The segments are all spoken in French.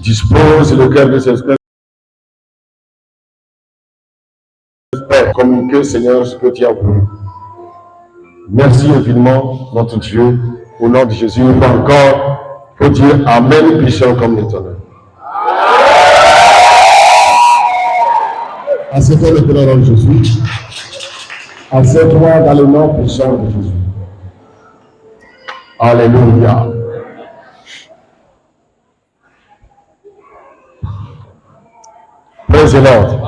dispose le cœur de ses frères. Père, communiquer, Seigneur, ce que tu as voulu. Merci infiniment, notre Dieu. Au nom de Jésus, une fois encore, il faut dire Amen, puissant comme l'Éternel. Assieds-toi le nom de Jésus. Assieds-toi dans le nom puissant de Jésus. Alléluia. Praise the Lord.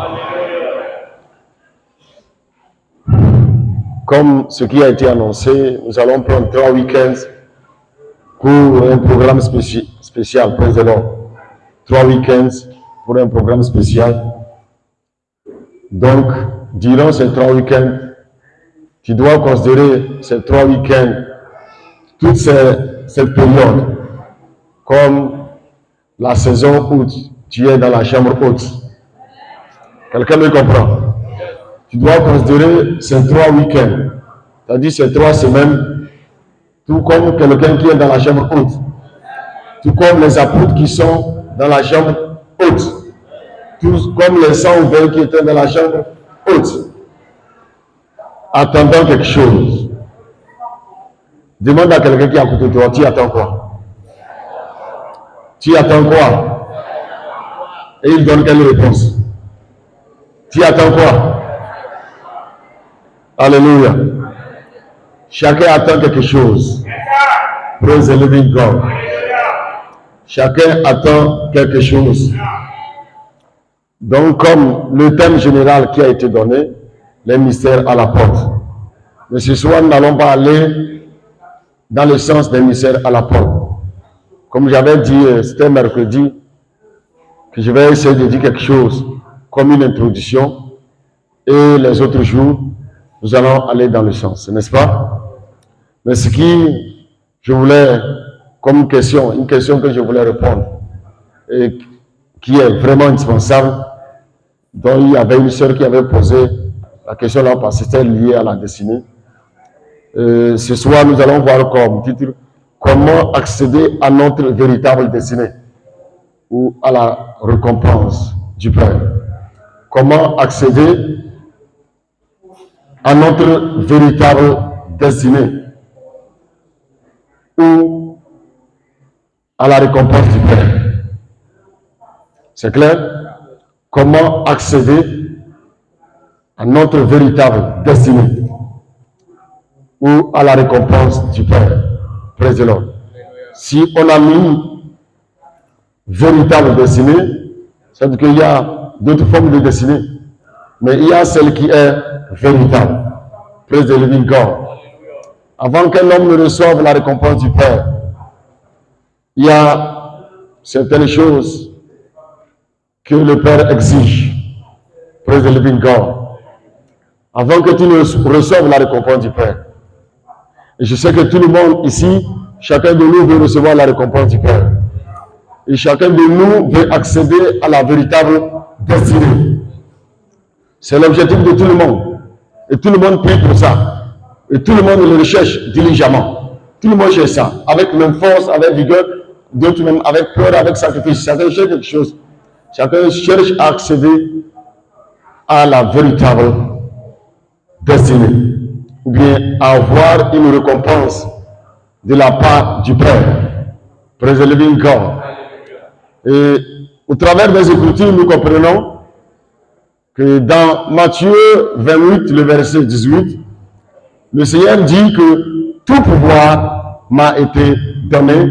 Comme ce qui a été annoncé, nous allons prendre 3 week-ends pour un programme spécial. Praise the Lord. 3 week-ends pour un programme spécial. Donc, durant ces 3 week-ends, tu dois considérer ces 3 week-ends, toute cette période, comme la saison où tu es dans la chambre haute. Quelqu'un me comprend? Tu dois considérer ces 3 week-ends, c'est-à-dire ces 3 semaines, tout comme quelqu'un qui est dans la chambre haute, tout comme les apôtres qui sont dans la chambre haute, tout comme les 120 qui étaient dans la chambre haute, attendant quelque chose. Demande à quelqu'un qui est à côté de toi, tu attends quoi? Tu attends quoi? Et il donne quelle réponse? Tu attends quoi? Alléluia. Chacun attend quelque chose. Praise the living God. Chacun attend quelque chose. Donc, comme le thème général qui a été donné, les mystères à la porte. Mais ce soir, nous n'allons pas aller dans le sens des mystères à la porte. Comme j'avais dit, c'était mercredi, que je vais essayer de dire quelque chose comme une introduction. Et les autres jours, nous allons aller dans le sens, n'est-ce pas? Mais ce qui, je voulais, comme question, une question que je voulais répondre, et qui est vraiment indispensable, dont il y avait une sœur qui avait posé la question là, parce que c'était lié à la destinée. Ce soir, nous allons voir comme titre, comment accéder à notre véritable destinée, ou à la récompense du Père. Comment accéder à notre véritable destinée ou à la récompense du Père. C'est clair? Comment accéder à notre véritable destinée ou à la récompense du Père. Praise the Lord. Si on a mis véritable destinée, c'est-à-dire qu'il y a d'autres formes de destinée, mais il y a celle qui est véritable. Praise the living God. Avant qu'un homme ne reçoive la récompense du Père, il y a certaines choses que le Père exige. Praise the living God. Avant que tu ne reçoives la récompense du Père. Et je sais que tout le monde ici, chacun de nous veut recevoir la récompense du Père. Et chacun de nous veut accéder à la véritable destinée. C'est l'objectif de tout le monde. Et tout le monde prie pour ça. Et tout le monde le recherche diligemment. Tout le monde cherche ça. Avec même force, avec vigueur, d'autres même avec peur, avec sacrifice. Chacun cherche quelque chose. Chacun cherche à accéder à la véritable destinée. Ou bien à avoir une récompense de la part du Père. Praise the living God. Et au travers des Écritures, nous comprenons que dans Matthieu 28, le verset 18, le Seigneur dit que tout pouvoir m'a été donné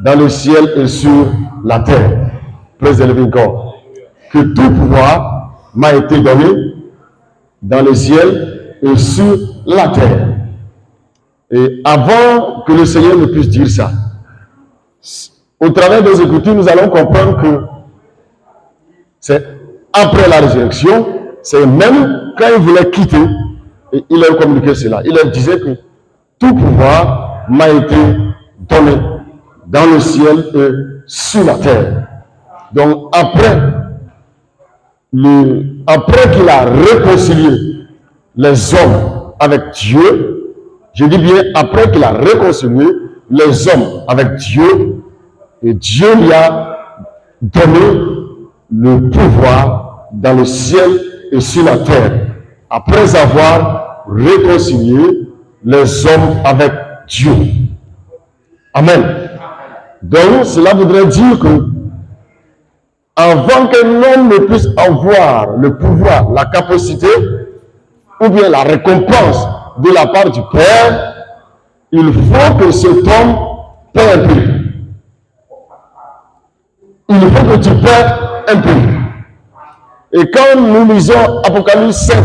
dans le ciel et sur la terre. Praise the living God. Que tout pouvoir m'a été donné dans le ciel et sur la terre. Et avant que le Seigneur ne puisse dire ça, au travers des Écritures, nous allons comprendre que c'est après la résurrection, c'est même quand il voulait quitter, et il leur communiquait cela. Il leur disait que tout pouvoir m'a été donné dans le ciel et sur la terre. Donc après qu'il a réconcilié les hommes avec Dieu, je dis bien après qu'il a réconcilié les hommes avec Dieu, et Dieu lui a donné le pouvoir dans le ciel et sur la terre, après avoir réconcilié les hommes avec Dieu. Amen. Donc, cela voudrait dire que avant qu'un homme ne puisse avoir le pouvoir, la capacité, ou bien la récompense de la part du Père, il faut que cet homme paie un prix. Il faut que tu paies un prix. Et quand nous lisons Apocalypse 5,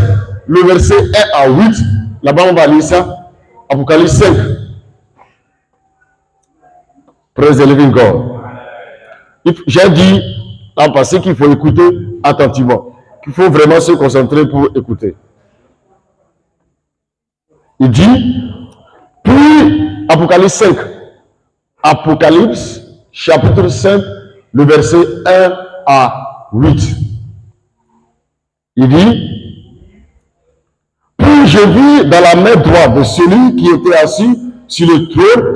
le verset 1 à 8, là-bas on va lire ça, Apocalypse 5. Praise the living God. J'ai dit l'an passé qu'il faut écouter attentivement, qu'il faut vraiment se concentrer pour écouter. Il dit, puis Apocalypse 5, Apocalypse chapitre 5, le verset 1 à 8. Il dit, puis je vis dans la main droite de celui qui était assis sur le trône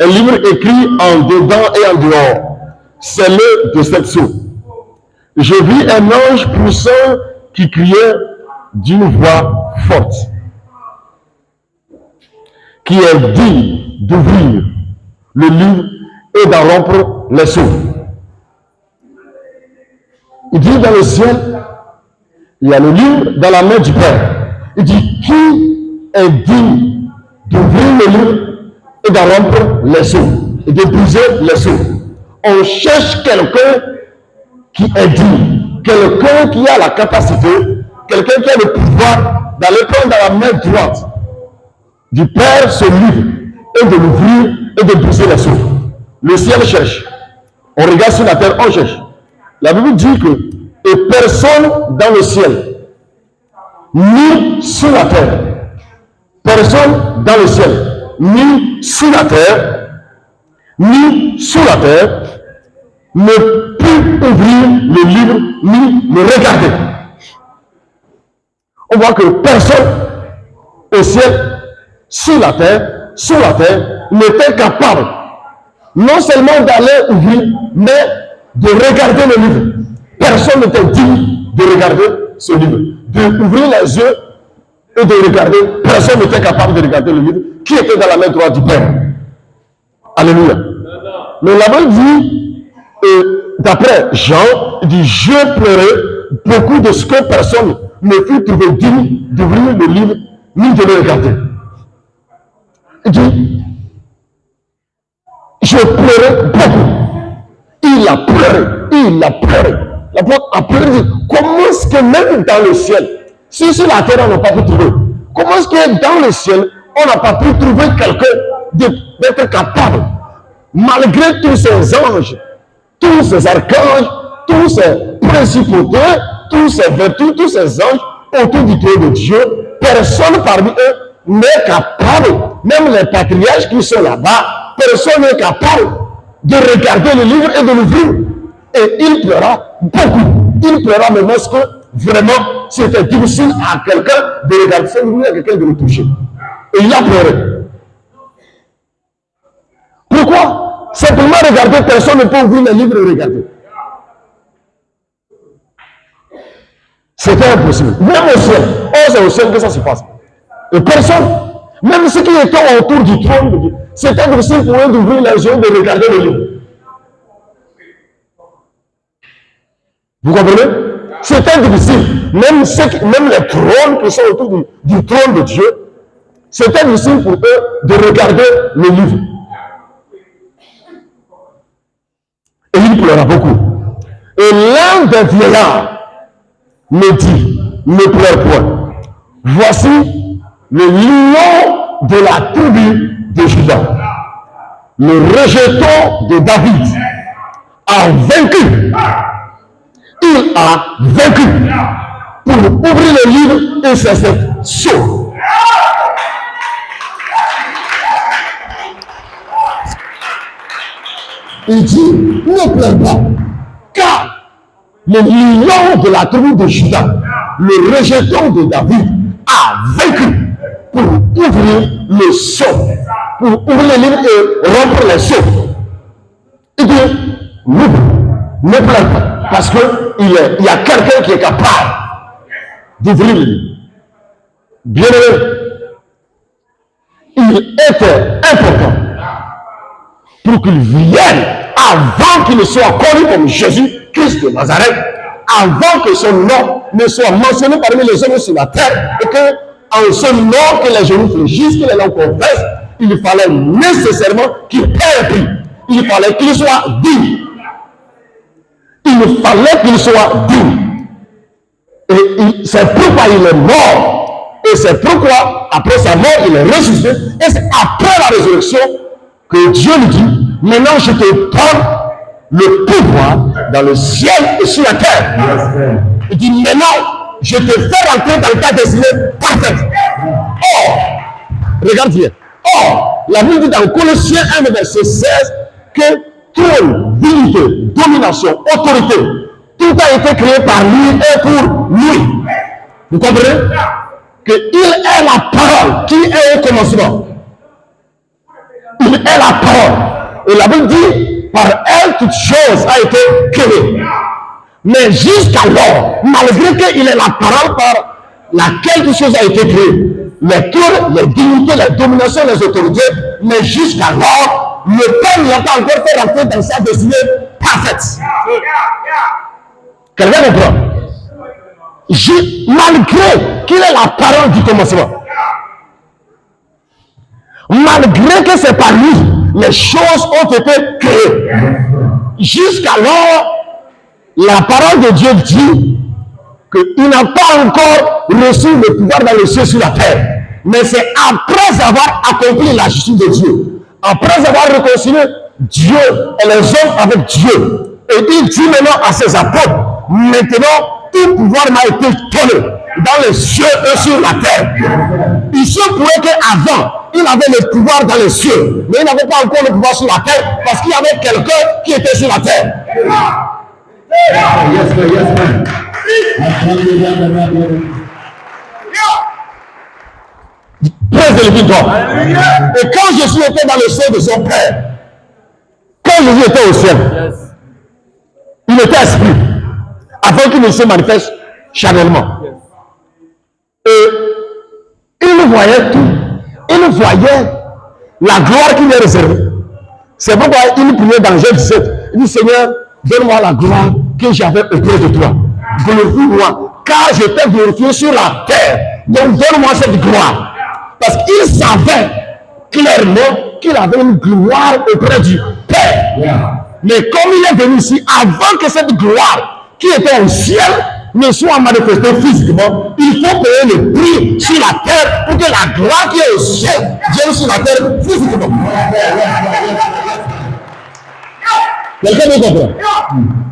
un livre écrit en dedans et en dehors, scellé de sept sceaux. Je vis un ange puissant qui criait d'une voix forte, qui est digne d'ouvrir le livre et d'en rompre les sceaux. Il dit dans le ciel, il y a le livre dans la main du Père. Il dit, qui est digne d'ouvrir le livre et d'en rompre les sceaux et de briser les sceaux? On cherche quelqu'un qui est digne, quelqu'un qui a la capacité, quelqu'un qui a le pouvoir d'aller prendre dans la main droite du Père ce livre et de l'ouvrir et de briser les sceaux. Le ciel cherche. On regarde sur la terre, on cherche. La Bible dit que et personne dans le ciel, ni sur la terre, personne dans le ciel, ni sur la terre, ni sous la terre, ne peut ouvrir le livre, ni le regarder. On voit que personne au ciel, sur la terre, n'était capable non seulement d'aller ouvrir, mais de regarder le livre. Personne n'était digne de regarder ce livre. D'ouvrir les yeux et de regarder. Personne n'était capable de regarder le livre qui était dans la main droite du Père. Alléluia. Mais la Bible dit, d'après Jean, il dit, je pleurais beaucoup de ce que personne ne fut trouvé digne d'ouvrir le livre ni de le regarder. Il dit, je pleurais beaucoup. Il a pleuré. L'apôtre a pleuré. Comment est-ce que même dans le ciel, si sur la terre on n'a pas pu trouver, comment est-ce que dans le ciel on n'a pas pu trouver quelqu'un d'être capable, malgré tous ces anges, tous ces archanges, tous ces principautés, tous ces vertus, tous ces anges autour du trône de Dieu, personne parmi eux n'est capable, même les patriarches qui sont là-bas, personne n'est capable de regarder le livre et de l'ouvrir. Et il pleura beaucoup. Il pleura même parce que vraiment c'était difficile à quelqu'un de regarder ce livre, à quelqu'un de le toucher. Et il a pleuré. Pourquoi? Simplement regarder, personne ne peut ouvrir le livre et regarder. C'était impossible. Même au ciel. Oh, c'est au ciel que ça se passe. Et personne, même ceux qui étaient autour du trône de Dieu, c'était difficile pour eux d'ouvrir les yeux et de regarder le livre. Vous comprenez? C'était difficile. Même les trônes qui sont autour du trône de Dieu, c'était difficile pour eux de regarder le livre. Et il pleura beaucoup. Et l'un des vieillards me dit, ne pleure point. Voici le lion de la tribu de Juda, le rejeton de David, a vaincu. Il a vaincu pour ouvrir le livre et c'est cette chose. Il dit, ne pleure pas, car le lion de la tribu de Juda, le rejeton de David, a vaincu pour ouvrir le sceau, pour ouvrir le livre et rompre les sceaux. Il dit, Ne pleure pas. Parce qu'il y a quelqu'un qui est capable d'ouvrir le livre. Bien-aimé, il était important pour qu'il vienne avant qu'il ne soit connu comme Jésus-Christ de Nazareth, avant que son nom ne soit mentionné parmi les hommes sur la terre, et que en ce nom que les genoux fléchissent, que les langues confessent, il fallait nécessairement qu'il paie un prix. Il fallait qu'il soit digne. Il fallait qu'il soit digne. Et c'est pourquoi il est mort. Et c'est pourquoi, après sa mort, il est ressuscité. Et c'est après la résurrection que Dieu lui dit, maintenant je te donne le pouvoir dans le ciel et sur la terre. Il dit, maintenant, je te fais rentrer dans le cas destiné parfait. Or, regarde bien. Or, la Bible dit dans Colossiens 1, verset 16, que trône, dignité, domination, autorité, tout a été créé par lui et pour lui. Vous comprenez? Qu'il est la parole qui est au commencement. Il est la parole. Et la Bible dit, par elle, toute chose a été créée. Mais jusqu'alors, malgré qu'il est la parole par laquelle toute chose a été créée, les trônes, les dignités, les dominations, les autorités, mais jusqu'alors, le Père n'a pas encore fait rentrer dans sa destinée parfaite. Quelqu'un comprend? Malgré qu'il est la parole du commencement, malgré que c'est par lui, les choses ont été créées. Jusqu'alors, la parole de Dieu dit qu'il n'a pas encore reçu le pouvoir dans le ciel sur la terre. Mais c'est après avoir accompli la justice de Dieu, après avoir réconcilié Dieu et les hommes avec Dieu. Et il dit maintenant à ses apôtres, maintenant tout pouvoir m'a été donné dans les cieux et sur la terre. Il se pouvait qu'avant, il avait le pouvoir dans les cieux, mais il n'avait pas encore le pouvoir sur la terre parce qu'il y avait quelqu'un qui était sur la terre. Praise le victoire. Et quand Jésus était dans le sein de son Père, quand Jésus était au ciel, il était esprit, avant qu'il ne se manifeste charnellement. Et il voyait tout. Il voyait la gloire qui lui est réservée. C'est pourquoi il priait dans Jean 17. Il dit, Seigneur, donne-moi la gloire que j'avais auprès de toi. Glorifie-moi, car je t'ai glorifié sur la terre. Donc donne-moi cette gloire. Parce qu'il savait clairement qu'il avait une gloire auprès du Père. Mais comme il est venu ici, avant que cette gloire qui était au ciel ne soit manifestée physiquement, il faut payer le prix sur la terre pour que la gloire qui est au ciel vienne sur la terre physiquement. Quelqu'un me comprend?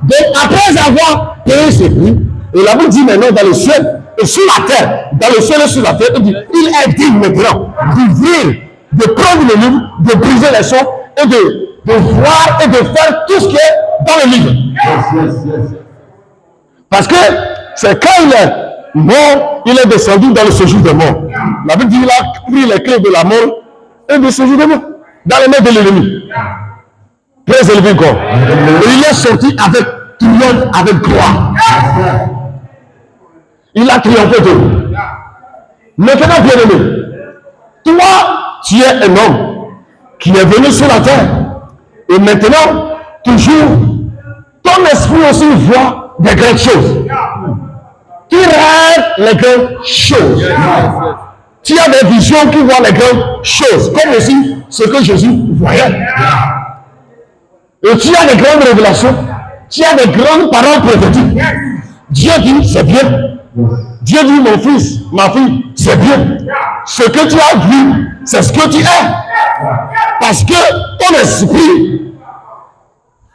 Donc après avoir payé ce prix, et la Bible dit maintenant dans le ciel et sur la terre, dans le ciel et sur la terre, il est digne maintenant d'ouvrir, de prendre le livre, de briser les sons et de voir et de faire tout ce qui est dans le livre. Parce que c'est quand il est mort, il est descendu dans le séjour des morts. La Bible dit qu'il a pris les clés de la mort et du séjour des morts dans les mains de l'ennemi. Très élevé encore. Et il est sorti avec triomphe, avec gloire. Il a triomphé de nous. Maintenant, bien aimé, toi, tu es un homme qui est venu sur la terre. Et maintenant, toujours, ton esprit aussi voit des grandes choses. Tu rêves les grandes choses. Tu as des visions qui voient les grandes choses, comme aussi ce que Jésus voyait. Et tu as des grandes révélations, tu as des grandes paroles prophétiques. Dieu dit, c'est bien. Dieu dit, mon fils, ma fille, c'est bien. Ce que tu as vu, c'est ce que tu es. Parce que ton esprit,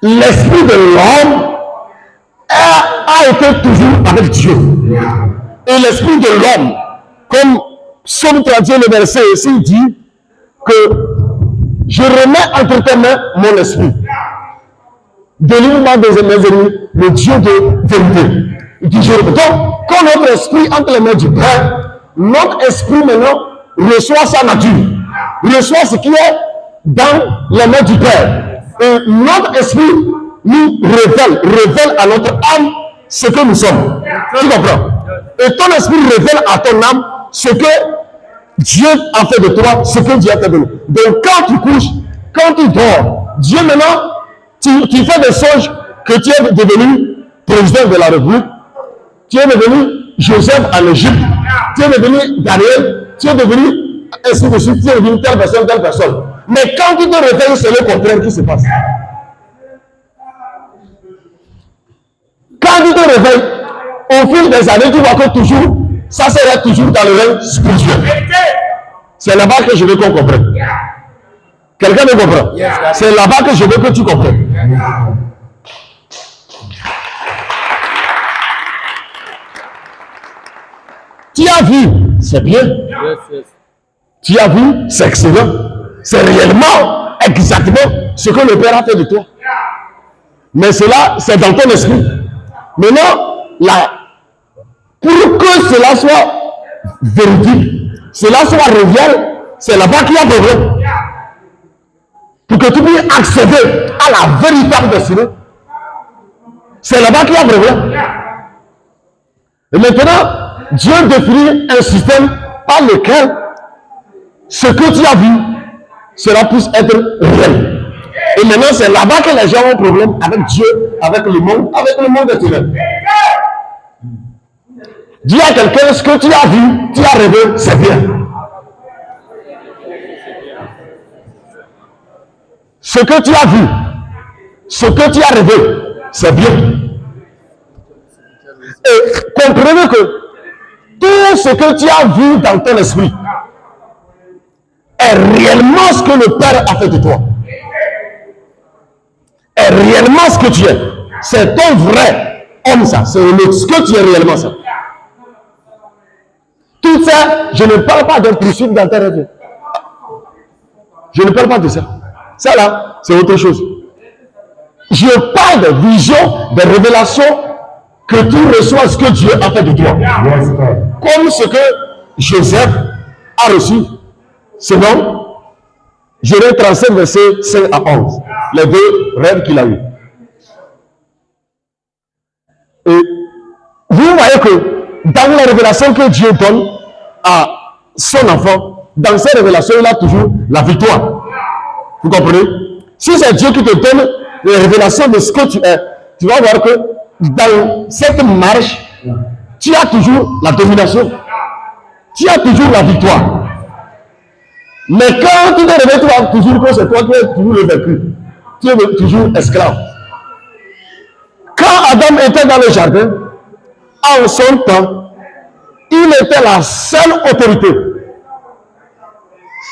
l'esprit de l'homme, a été toujours avec Dieu. Et l'esprit de l'homme, comme Psaume 31, le verset ici dit que je remets entre tes mains mon esprit. Délivre-moi des mes ennemis, le Dieu de vérité. Il dit, donc, quand notre esprit entre les mains du Père, notre esprit maintenant reçoit sa nature, reçoit ce qui est dans les mains du Père. Et notre esprit nous révèle à notre âme ce que nous sommes. Tu comprends? Et ton esprit révèle à ton âme ce que Dieu a fait de toi, ce que Dieu a fait de nous. Donc quand tu couches, quand tu dors, Dieu maintenant, tu fais des songes que tu es devenu président de la République, tu es devenu Joseph en Égypte, tu es devenu Daniel, tu es devenu ainsi de suite, tu es devenu telle personne, telle personne. Mais quand tu te réveilles, c'est le contraire qui se passe. Quand tu te réveilles, au fil des années, tu vois que toujours, ça sera toujours dans le règne spirituel. C'est là-bas que je veux qu'on comprenne. Quelqu'un me comprend? C'est là-bas que je veux que tu comprennes. Tu as vu, c'est bien. Tu as vu, c'est excellent. C'est réellement, exactement ce que le Père a fait de toi. Mais cela, c'est dans ton esprit. Maintenant, pour que cela soit véridique, cela soit réel, c'est là-bas qu'il y a problème. Pour que tu puisses accéder à la véritable destinée, c'est là-bas qu'il y a problème. Et maintenant, Dieu définit un système par lequel ce que tu as vu, cela puisse être réel. Et maintenant, c'est là-bas que les gens ont problème avec Dieu, avec le monde éternel. Dis à quelqu'un, ce que tu as vu, tu as rêvé, c'est bien. Ce que tu as vu, ce que tu as rêvé, c'est bien. Et comprenez que tout ce que tu as vu dans ton esprit est réellement ce que le Père a fait de toi. Est réellement ce que tu es. C'est ton vrai homme, ça. C'est ce que tu es réellement, ça. Tout ça, je ne parle pas d'un principe dans ta rêve. Je ne parle pas de ça. Ça là, c'est autre chose. Je parle de vision, de révélation que tu reçois ce que Dieu a fait de toi. Comme ce que Joseph a reçu. Sinon, je vais tracer versets 5 à 11. Les deux rêves qu'il a eus. Et vous voyez que dans la révélation que Dieu donne à son enfant, dans ces révélations, il a toujours la victoire. Vous comprenez? Si c'est Dieu qui te donne les révélations de ce que tu es, tu vas voir que dans cette marche, tu as toujours la domination. Tu as toujours la victoire. Mais quand tu te réveilles, tu vas toujours que c'est toi qui es toujours le vaincu. Tu es toujours esclave. Quand Adam était dans le jardin, en son temps, il était la seule autorité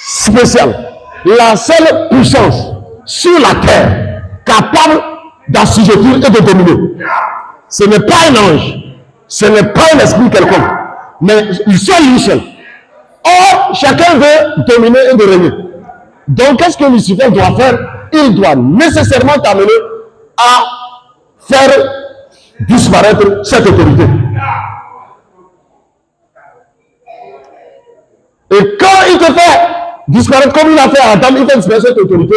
spéciale, la seule puissance sur la terre capable d'assujettir et de dominer. Ce n'est pas un ange, ce n'est pas un esprit quelconque, mais il seul lui seul. Or, chacun veut dominer et de régner. Donc, qu'est-ce que Lucifer doit faire? Il doit nécessairement t'amener à faire disparaître cette autorité. Et quand il te fait disparaître, comme il a fait à Adam, il fait disparaître cette autorité,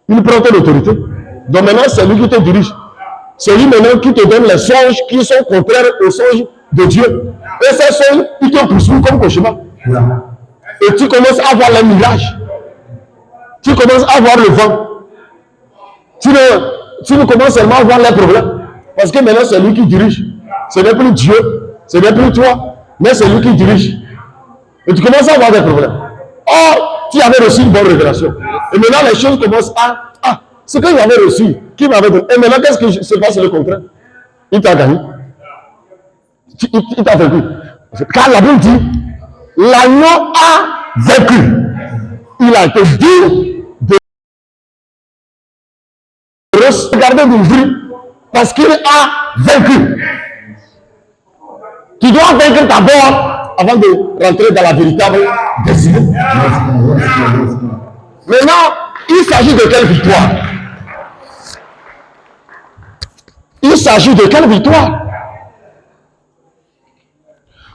il prend ton autorité. Donc maintenant, c'est lui qui te dirige. C'est lui maintenant qui te donne les songes qui sont contraires aux songes de Dieu. Et ces songes, ils te poursuivent comme cauchemar. Et tu commences à voir les mirages. Tu commences à voir le vent. Tu ne commences seulement à voir les problèmes. Parce que maintenant, c'est lui qui dirige. Ce n'est plus Dieu, ce n'est plus toi, mais c'est lui qui dirige. Et tu commences à avoir des problèmes. Or, tu avais reçu une bonne révélation. Et maintenant, les choses commencent à... Ah, ce que j'avais reçu, qui m'avait donné. Et maintenant, qu'est-ce qui se passe le contraire? Il t'a gagné. Il t'a vaincu. Car la Bible dit, l'agneau a vaincu. Il a été dit de regarder d'une vue parce qu'il a vaincu. Tu dois vaincre d'abord avant de rentrer dans la véritable destinée. Maintenant, il s'agit de quelle victoire? Il s'agit de quelle victoire?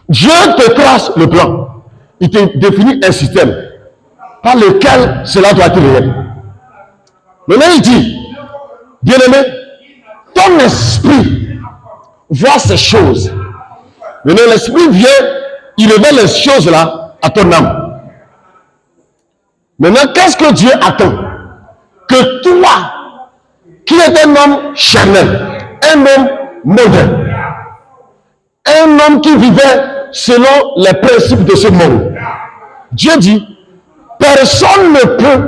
Dieu te trace le plan. Il te définit un système par lequel cela doit être réel. Maintenant, il dit, Bien-aimé, ton esprit voit ces choses. Maintenant, l'esprit vient, il révèle les choses là à ton âme. Maintenant, qu'est-ce que Dieu attend? Que toi, qui es un homme charnel, un homme moderne, un homme qui vivait selon les principes de ce monde, Dieu dit, personne ne peut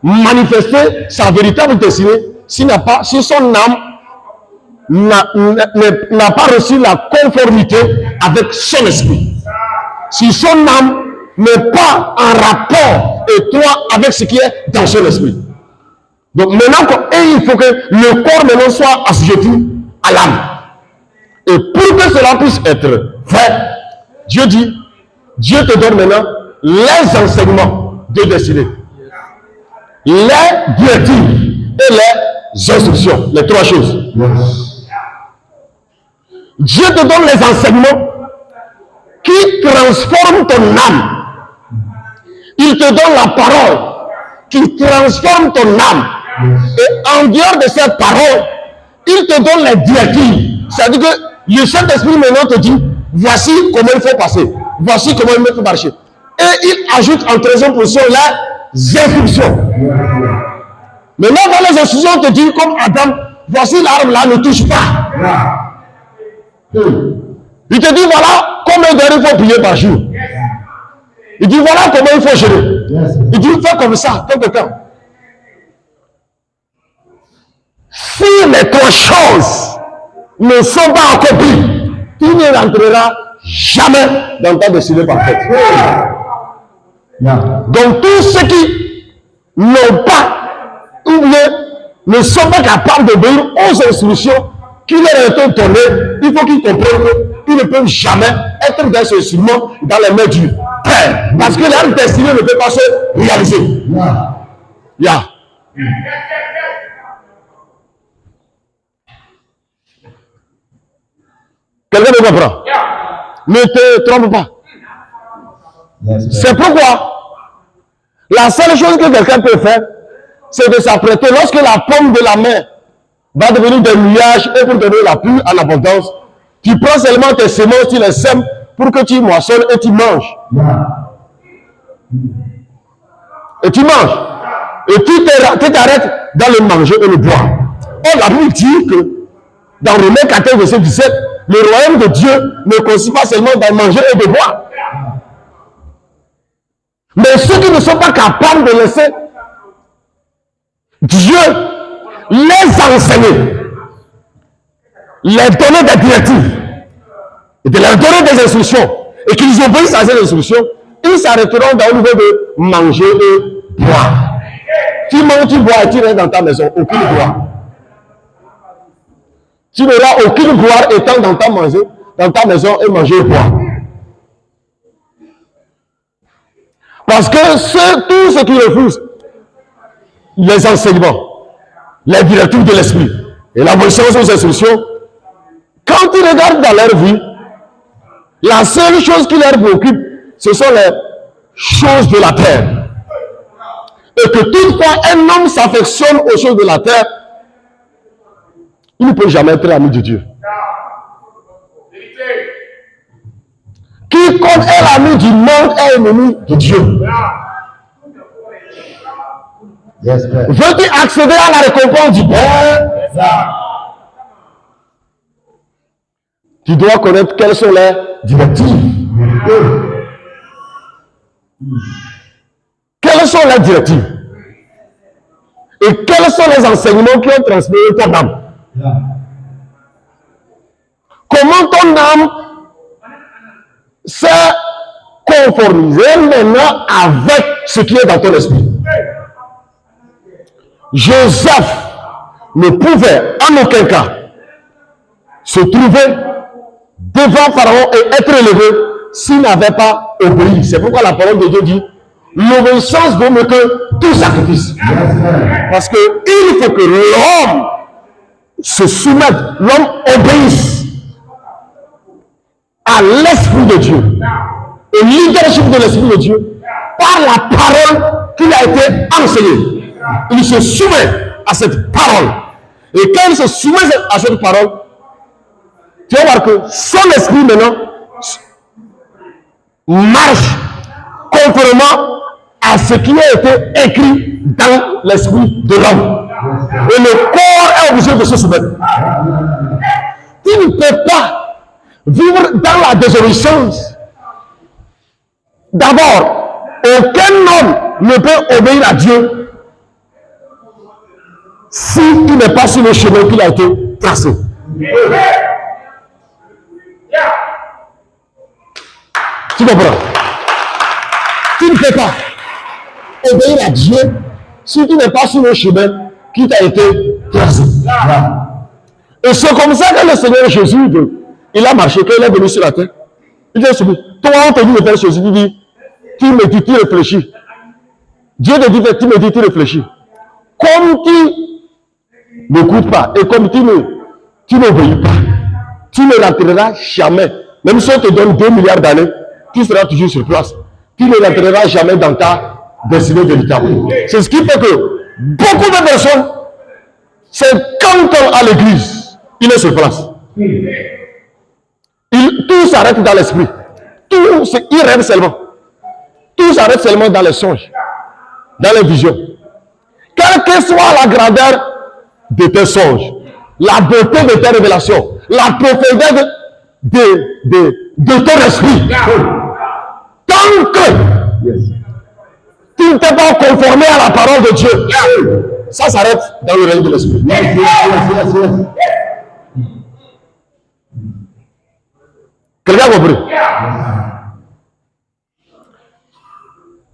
manifester sa véritable destinée si son âme n'a pas reçu la conformité avec son esprit. Si son âme n'est pas en rapport étroit avec ce qui est dans son esprit. Donc maintenant, il faut que le corps maintenant soit assujetti à l'âme. Et pour que cela puisse être fait, Dieu dit, Dieu te donne maintenant les enseignements de destinée, les directives et les instructions, les trois choses. Dieu te donne les enseignements qui transforment ton âme. Il te donne la parole qui transforme ton âme. Et en dehors de cette parole, il te donne les directives. C'est-à-dire que le Saint-Esprit maintenant te dit, voici comment il faut passer. Voici comment il faut marcher. Et il ajoute en troisième position les instructions. Maintenant, dans les instructions, on te dit, comme Adam, voici l'arbre là, ne touche pas. Il te dit, voilà combien d'heures il faut prier par jour. Il dit, voilà comment il faut gérer. Il dit, fais comme ça, quelque temps. Si les trois choses ne sont pas accomplies, tu ne rentreras jamais dans ta destinée parfaite. Donc, tous ceux qui n'ont pas ou bien ne sont pas capables d'obéir aux instructions qui leur ont été données, il faut qu'ils comprennent qu'ils ne peuvent jamais être dans ce instrument dans les mains du Père. Parce que leur destinée ne peut pas se réaliser. Quelqu'un me comprend? Ne te trompe pas. C'est pourquoi la seule chose que quelqu'un peut faire, c'est de s'apprêter. Lorsque la pomme de la main va devenir des nuages et pour donner la pluie en abondance, tu prends seulement tes semences, tu les sèmes pour que tu moissonnes et tu manges. Et tu manges. Et tu t'arrêtes dans le manger et le boire. Or, la Bible dit que dans Romains 14, verset 17, le royaume de Dieu ne consiste pas seulement dans manger et de boire. Mais ceux qui ne sont pas capables de laisser Dieu les enseigner, les donner des directives, et de leur donner des instructions, et qu'ils obéissent à ces instructions, ils s'arrêteront dans le niveau de manger et boire. Tu manges, tu bois et tu restes dans ta maison, aucune gloire. Tu n'auras aucune gloire étant dans ta maison et manger et boire. Parce que tous ceux qui refusent les enseignements, les directives de l'esprit et l'obéissance aux instructions, quand ils regardent dans leur vie, la seule chose qui leur préoccupe, ce sont les choses de la terre. Et que toutefois un homme s'affectionne aux choses de la terre, il ne peut jamais être ami de Dieu. Quiconque est l'ami du monde est ennemi de Dieu. Veux-tu accéder à la récompense du Père? Tu dois connaître quelles sont les directives. Quelles sont les directives? Et quels sont les enseignements qui ont transféré ton âme? Comment ton âme s'est conformisée maintenant avec ce qui est dans ton esprit? Joseph ne pouvait en aucun cas se trouver devant Pharaon et être élevé s'il n'avait pas obéi. C'est pourquoi la parole de Dieu dit l'obéissance vaut mieux que tout sacrifice. Parce qu'il faut que l'homme se soumette, l'homme obéisse à l'Esprit de Dieu, au leadership de l'Esprit de Dieu, par la parole qui a été enseignée. Il se soumet à cette parole. Et quand il se soumet à cette parole, tu vas voir que son esprit maintenant marche conformément à ce qui a été écrit dans l'esprit de l'homme. Et le corps est obligé de se soumettre. Tu ne peux pas vivre dans la désobéissance. D'abord, aucun homme ne peut obéir à Dieu s'il n'est pas sur le chemin qu'il a été tracé. Tu comprends? Tu ne peux pas obéir à Dieu si tu n'es pas sur le chemin qui t'a été tracé. Et c'est comme ça que le Seigneur Jésus, il a marché, quand il est venu sur la terre. Il dit, toi, on te dit de faire ceci, tu dis, tu médites, tu réfléchis. Dieu te dit, tu médites, tu réfléchis. Comme tu n'écoutes pas et comme tu n'obéis pas, tu ne rentreras jamais. Même si on te donne 2 milliards d'années, tu seras toujours sur place. Tu ne rentreras jamais dans ta destinée véritable. C'est ce qui fait que beaucoup de personnes, c'est quand on à l'église, il est sur place. Tout s'arrête dans l'esprit. Il rêve seulement. Tout s'arrête seulement dans les songes, dans les visions. Quelle que soit la grandeur de tes songes, la beauté de tes révélations, la profondeur de ton esprit, tant que tu ne t'es pas conformé à la parole de Dieu, ça s'arrête dans le règne de l'esprit. Quelqu'un a compris?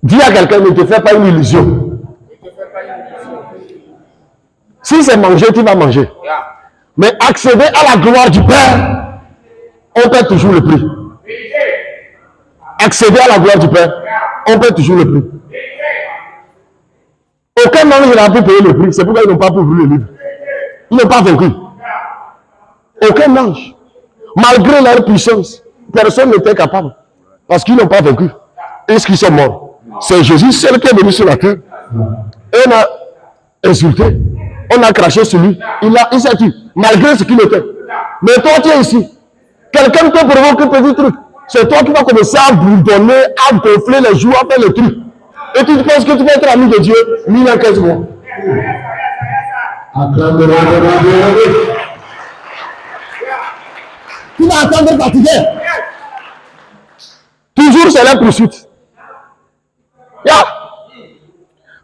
Dis à quelqu'un, ne te fais pas une illusion. Si c'est manger, tu vas manger. Mais accéder à la gloire du Père, on paie toujours le prix. Accéder à la gloire du Père, on paie toujours le prix. Aucun ange n'a pu payer le prix. C'est pourquoi ils n'ont pas pu ouvrir le livre. Ils n'ont pas vaincu. Aucun ange. Malgré leur puissance, personne n'était capable. Parce qu'ils n'ont pas vaincu. Est-ce qu'ils sont morts? C'est Jésus seul qui est venu sur la terre. Et on a insulté. On a craché sur lui. Il s'est tué. Malgré ce qu'il était. Mais toi, tu es ici. Quelqu'un te provoque un petit truc. C'est toi qui vas commencer à bourdonner, à gonfler les joues, à faire le truc. Et tu penses que tu vas être ami de Dieu 1015 mois. Tu vas attendre fatigué. Toujours c'est la poursuite.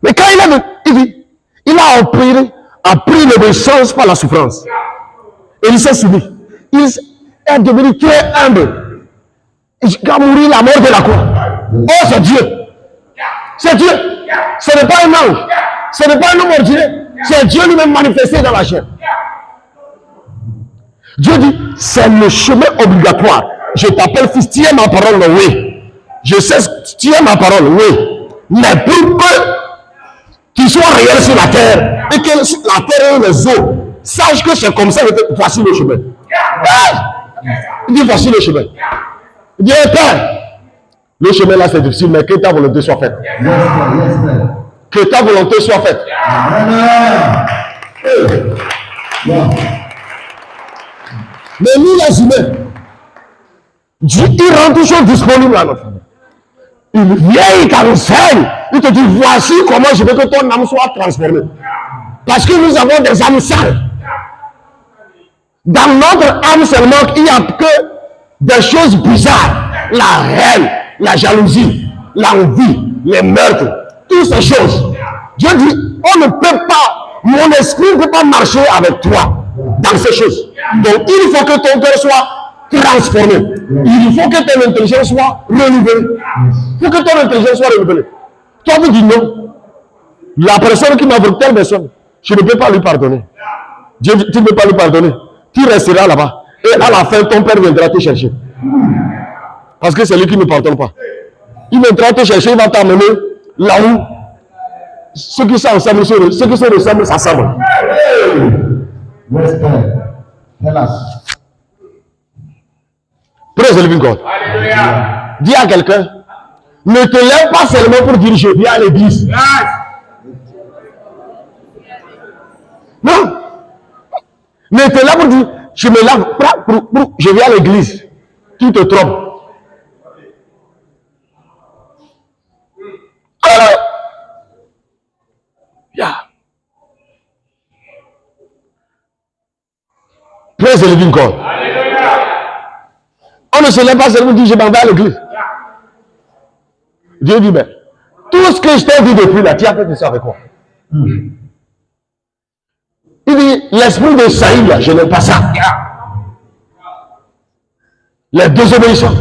Mais quand il a appris l'obéissance par la souffrance. Et il s'est soumis. Il est devenu très humble. Il a mouru la mort de la croix. Oh, c'est Dieu. C'est Dieu. Ce n'est pas un ange. Ce n'est pas un homme ordinaire. C'est Dieu lui-même manifesté dans la chair. Dieu dit, c'est le chemin obligatoire. Je t'appelle fils, tu es ma parole, oui. Je sais, tu es ma parole, oui. Mais pour que tu sois réel sur la terre et que la terre et les eaux sachent que c'est comme ça, voici le chemin. Il dit, voici le chemin. Il dit, Père, le chemin là c'est difficile, mais que ta volonté soit faite. Que ta volonté soit faite. Mais nous les humains, Dieu il rend toujours disponible à notre famille. Il vient, il t'enseigne, il te dit voici comment je veux que ton âme soit transformée. Parce que nous avons des âmes sales. Dans notre âme seulement, il n'y a que des choses bizarres. La haine, la jalousie, l'envie, les meurtres, toutes ces choses. Dieu dit, on ne peut pas, mon esprit ne peut pas marcher avec toi dans ces choses. Donc il faut que ton cœur soit transformé. Il faut que ton intelligence soit renouvelée. Il faut que ton intelligence soit renouvelée. Toi, tu dis non. La personne qui m'a volé telle personne, je ne peux pas lui pardonner. Dieu dit, tu ne peux pas lui pardonner. Tu resteras là-bas. Et à la fin, ton père viendra te chercher. Parce que c'est lui qui ne pardonne pas. Il viendra te chercher, il va t'amener là où ceux qui sont ensemble, ceux qui se ressemblent, s'assemblent. Praise the living God. Dis à quelqu'un, ne te lève pas seulement pour dire je viens à l'église. Non. Mais tu es là pour dire, je me lave, je viens à l'église. Tu te trompes. Yeah. Praise the living God. On ne se lève pas seulement dire je m'en vais à l'église. Dieu dit, mais tout ce que je t'ai dit depuis là, tu as fait ça avec moi. Il dit, l'esprit de Saïd, là, je n'aime pas ça. Les désobéissants.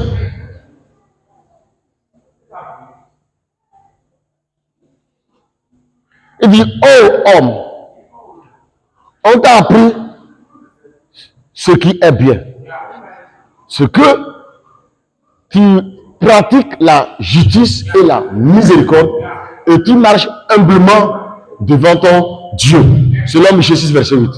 Il dit, oh homme, on t'a appris ce qui est bien. Ce que tu pratiques la justice et la miséricorde et tu marches humblement devant ton Dieu. Selon Michée 6, verset 8.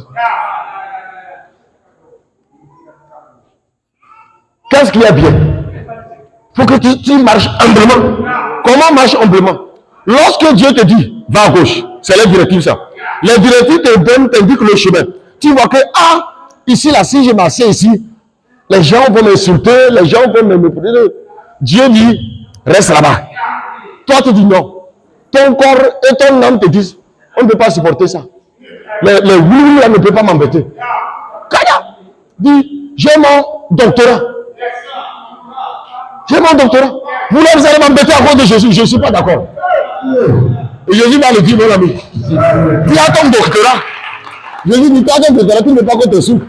Qu'est-ce qui est bien? Il faut que tu marches humblement. Comment marcher humblement? Lorsque Dieu te dit, va à gauche, c'est les directives ça. Les directives te donnent, t'indiquent le chemin. Tu vois que, ici, là, si je m'assieds ici, les gens vont m'insulter, les gens vont me mépriser. Dieu dit, reste là-bas. Toi, tu dis non. Ton corps et ton âme te disent, on ne peut pas supporter ça. Les oui, là ne peut pas m'embêter. Kaya dit, j'ai mon doctorat. J'ai mon doctorat. Vous allez m'embêter à cause de Jésus. Je ne suis pas d'accord. Et Jésus va le dire, mon ami. Tu as ton doctorat. Jésus dit, tu as ton doctorat, tu ne veux pas qu'on te souffre.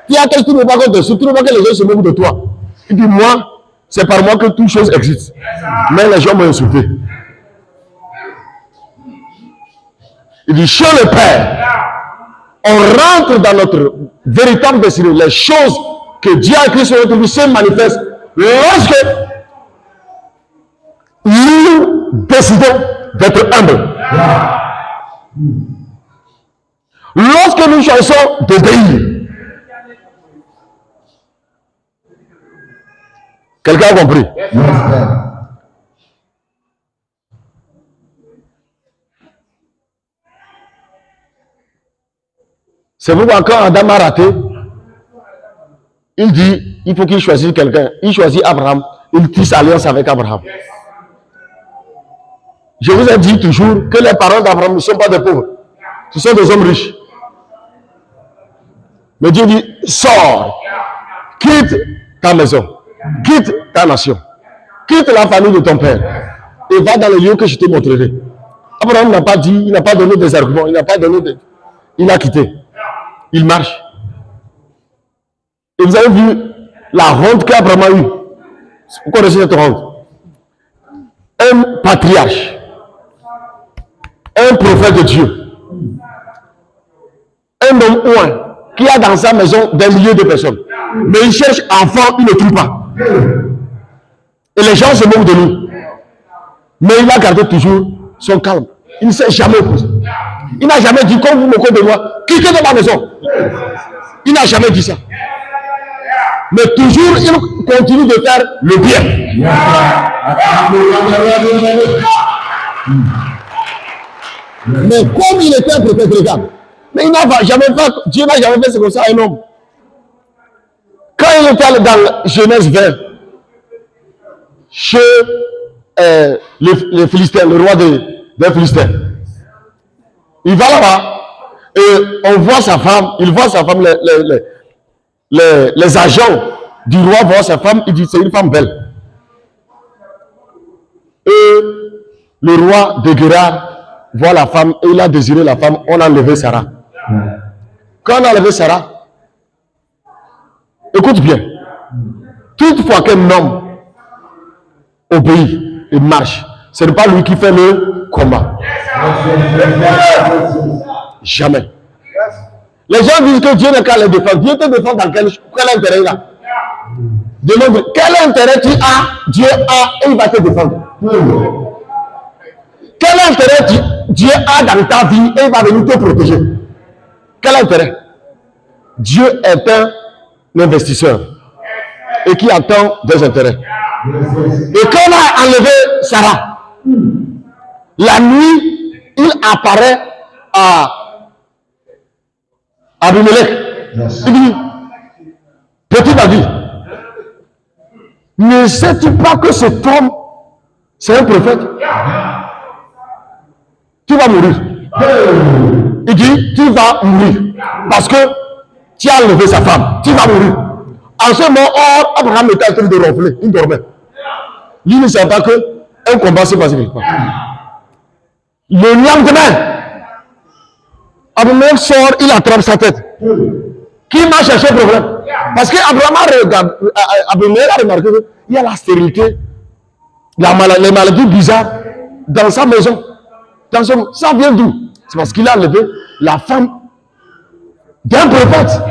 Tu as quelque chose, tu ne veux pas qu'on te souffre. Tu ne veux pas que les gens se moquent de toi. Il dit, moi, c'est par moi que toute chose existe. Mais les gens m'ont insulté. Il dit, chez le Père, on rentre dans notre véritable destinée. Les choses que Dieu a écrites sur notre vie se manifestent lorsque nous décidons d'être humbles. Lorsque nous choisissons d'obéir. Quelqu'un a compris? C'est pourquoi quand Adam a raté, il dit, il faut qu'il choisisse quelqu'un. Il choisit Abraham. Il tisse alliance avec Abraham. Je vous ai dit toujours que les parents d'Abraham ne sont pas des pauvres. Ce sont des hommes riches. Mais Dieu dit, sors, quitte ta maison, quitte ta nation, quitte la famille de ton père et va dans le lieu que je te montrerai. Abraham n'a pas dit, il n'a pas donné des arguments, il n'a pas donné de... Il a quitté. Il marche. Et vous avez vu la honte qu'Abraham a eue. Vous connaissez cette honte? Un patriarche, un prophète de Dieu, un homme ouin qui a dans sa maison des milliers de personnes. Mais il cherche enfant, il ne trouve pas. Et les gens se moquent de lui. Mais il a gardé toujours son calme. Il ne s'est jamais opposé. Il n'a jamais dit, comme vous me moquez de moi, quittez de ma maison. Il n'a jamais dit ça. Mais toujours, il continue de faire le bien. Mais comme il était un prophète, regarde. Mais il n'a jamais fait, Dieu n'a jamais fait ce comme ça à un homme. Quand il était dans Genèse 20, chez les Philistins, le roi des Philistins, il va là-bas et on voit sa femme, il voit sa femme, les agents du roi voient sa femme, il dit c'est une femme belle. Et le roi de Guérard voit la femme et il a désiré la femme, on a enlevé Sarah. Quand on a enlevé Sarah, écoute bien, toutefois qu'un homme obéit et marche, ce n'est pas lui qui fait le combat. Jamais. Les gens disent que Dieu n'est qu'à les défendre. Dieu te défend dans quel intérêt il a? Demande quel intérêt tu as, Dieu a et il va te défendre. Quel intérêt Dieu a dans ta vie et il va venir te protéger? Quel intérêt? Dieu est un investisseur et qui attend des intérêts. Et quand on a enlevé Sarah, la nuit, il apparaît à Abimelech Il dit, petit David, ne sais-tu pas que cet homme, c'est un prophète? Tu vas mourir. Il dit, tu vas mourir. Parce que tu as enlevé sa femme. Tu vas mourir. En ce moment, Abraham était en train de ronfler. Il dormait. Lui ne savait pas qu'un combat s'est passé quelque part. Le lendemain, Abraham sort, il attrape sa tête. Qui m'a cherché le problème? Parce qu'Abraham a remarqué qu'il y a la stérilité, les maladies bizarres dans sa maison. Ça vient d'où? C'est parce qu'il a enlevé la femme d'un prophète.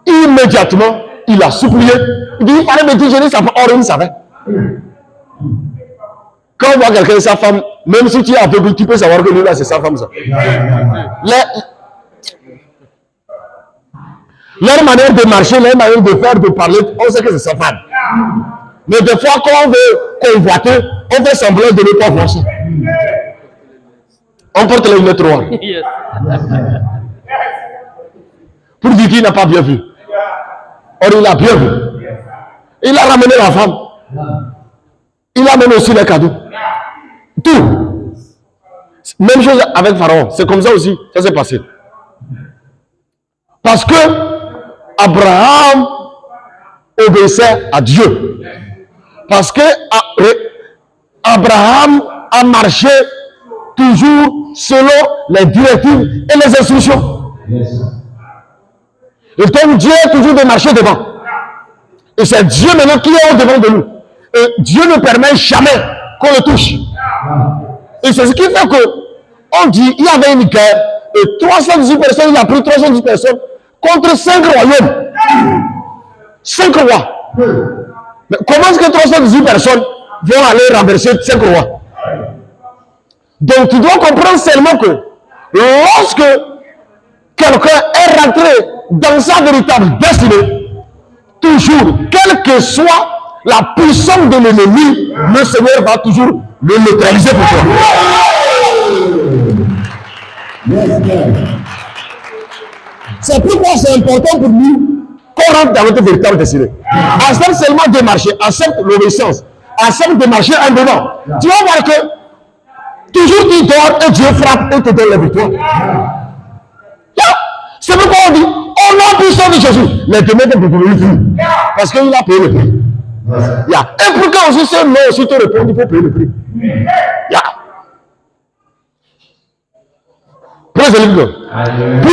Immédiatement, il a supplié. Il dit, il fallait me dire, je ne savais pas. Or, il ne savait. Quand on voit quelqu'un, sa femme, même si tu es aveugle, tu peux savoir que lui, là, c'est sa femme, ça. Leur manière de marcher, leur manière de faire, de parler, on sait que c'est sa femme. Mais des fois, quand on veut convoiter, on fait semblant de ne pas voir ça. On porte les lunettes noires. Pour dire qu'il n'a pas bien vu. Or, il a bien vu. Il a ramené la femme. Il a mené aussi les cadeaux. Tout. Même chose avec Pharaon. C'est comme ça aussi. Ça s'est passé. Parce que Abraham obéissait à Dieu. Parce que Abraham a marché toujours selon les directives et les instructions. Et donc Dieu est toujours de marcher devant. Et c'est Dieu maintenant qui est au devant de nous. Et Dieu ne permet jamais qu'on le touche. Et c'est ce qui fait que on dit il y avait une guerre et 310 personnes, il a pris 310 personnes contre 5 royaumes. 5 rois. Mais comment est-ce que 310 personnes vont aller renverser 5 rois? Donc tu dois comprendre seulement que lorsque quelqu'un est rentré dans sa véritable destinée, toujours, quelle que soit la puissance de l'ennemi, le Seigneur va toujours le neutraliser pour toi. C'est pourquoi c'est important pour nous qu'on rentre dans notre véritable destinée. Accepte seulement de marcher, accepte l'obéissance, accepte de marcher en devant. Tu vas voir que toujours tu dors et Dieu frappe et te donne la victoire. C'est pourquoi on dit, au nom puissant de Jésus, les ténèbres ne peuvent plus. Parce qu'il a payé le prix. Et pour que aussi ce nom aussi te réponde, il faut payer le prix. Pour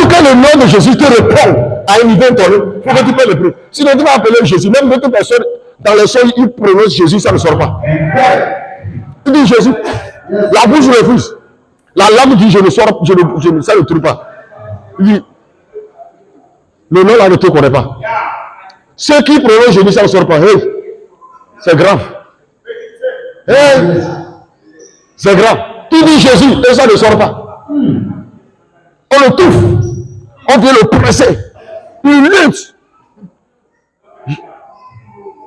que le nom de Jésus te réponde à un niveau étonné, il faut que tu payes le prix. Sinon tu vas appeler Jésus. Même d'autres personnes, dans les sols, ils prononcent Jésus, ça ne sort pas. Tu dis Jésus, la bouche refuse. La langue dit je ne sors, ça ne trouve pas. Il dit, le nom là ne te connaît pas. Ceux qui prononcent Jésus, ça ne sort pas. Hey, c'est grave. Hey, c'est grave. Tu dis Jésus et ça ne sort pas. On le touffe. On vient le presser. Il lutte.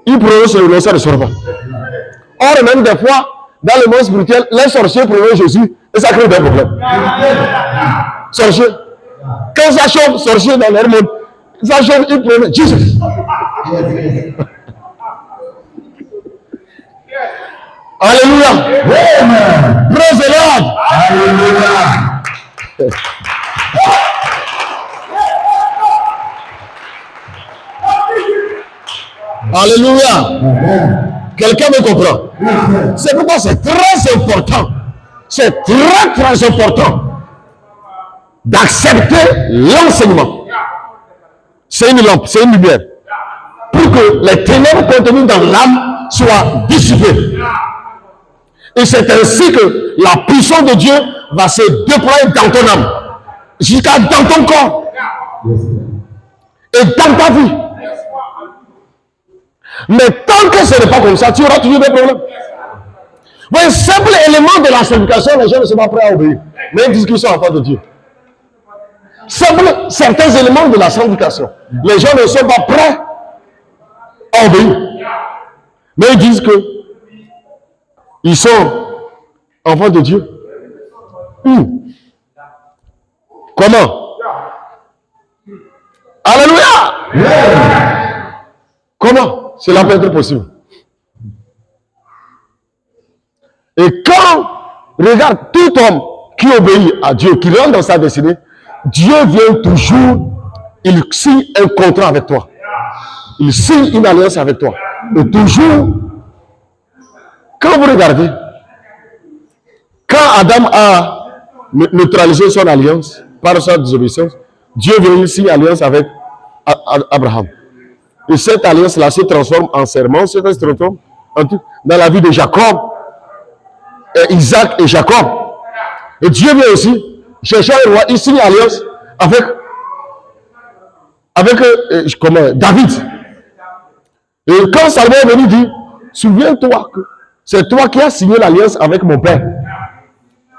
Il prononce le nom, ça ne sort pas. Or, même des fois, dans le monde spirituel, les sorciers prononcent Jésus et ça crée des problèmes. Sorcier. Quand ça chauffe, sorcier dans leur monde, ça chauffe, ils prononcent Jésus. Alléluia. Amen. Praise the Lord. Alléluia. Alléluia. Quelqu'un me comprend? C'est pourquoi c'est très important. C'est très très important d'accepter l'enseignement. C'est une lampe, c'est une lumière. Pour que les ténèbres contenues dans l'âme soient dissipées. Et c'est ainsi que la puissance de Dieu va se déployer dans ton âme, jusqu'à dans ton corps et dans ta vie. Mais tant que ce n'est pas comme ça, tu auras toujours des problèmes. Un simple élément de la sanctification, les gens ne sont pas prêts à obéir. Mais ils disent qu'ils sont enfants de Dieu. Certains éléments de la sanctification, les gens ne sont pas prêts à obéir. Mais ils disent que ils sont enfants de Dieu. Comment? Alléluia. Comment cela peut être possible? Et quand, regarde, tout homme qui obéit à Dieu, qui rentre dans sa destinée, Dieu vient toujours, il signe un contrat avec toi. Il signe une alliance avec toi. Et toujours, quand vous regardez, quand Adam a neutralisé son alliance par sa désobéissance, Dieu vient, il signe alliance avec Abraham. Et cette alliance-là se transforme en serment, se transforme en tout, dans la vie de Jacob, Isaac et Jacob. Et Dieu vient aussi chercher un roi, il signe alliance avec David. Et quand Salomon est venu dire, souviens-toi que c'est toi qui as signé l'alliance avec mon père.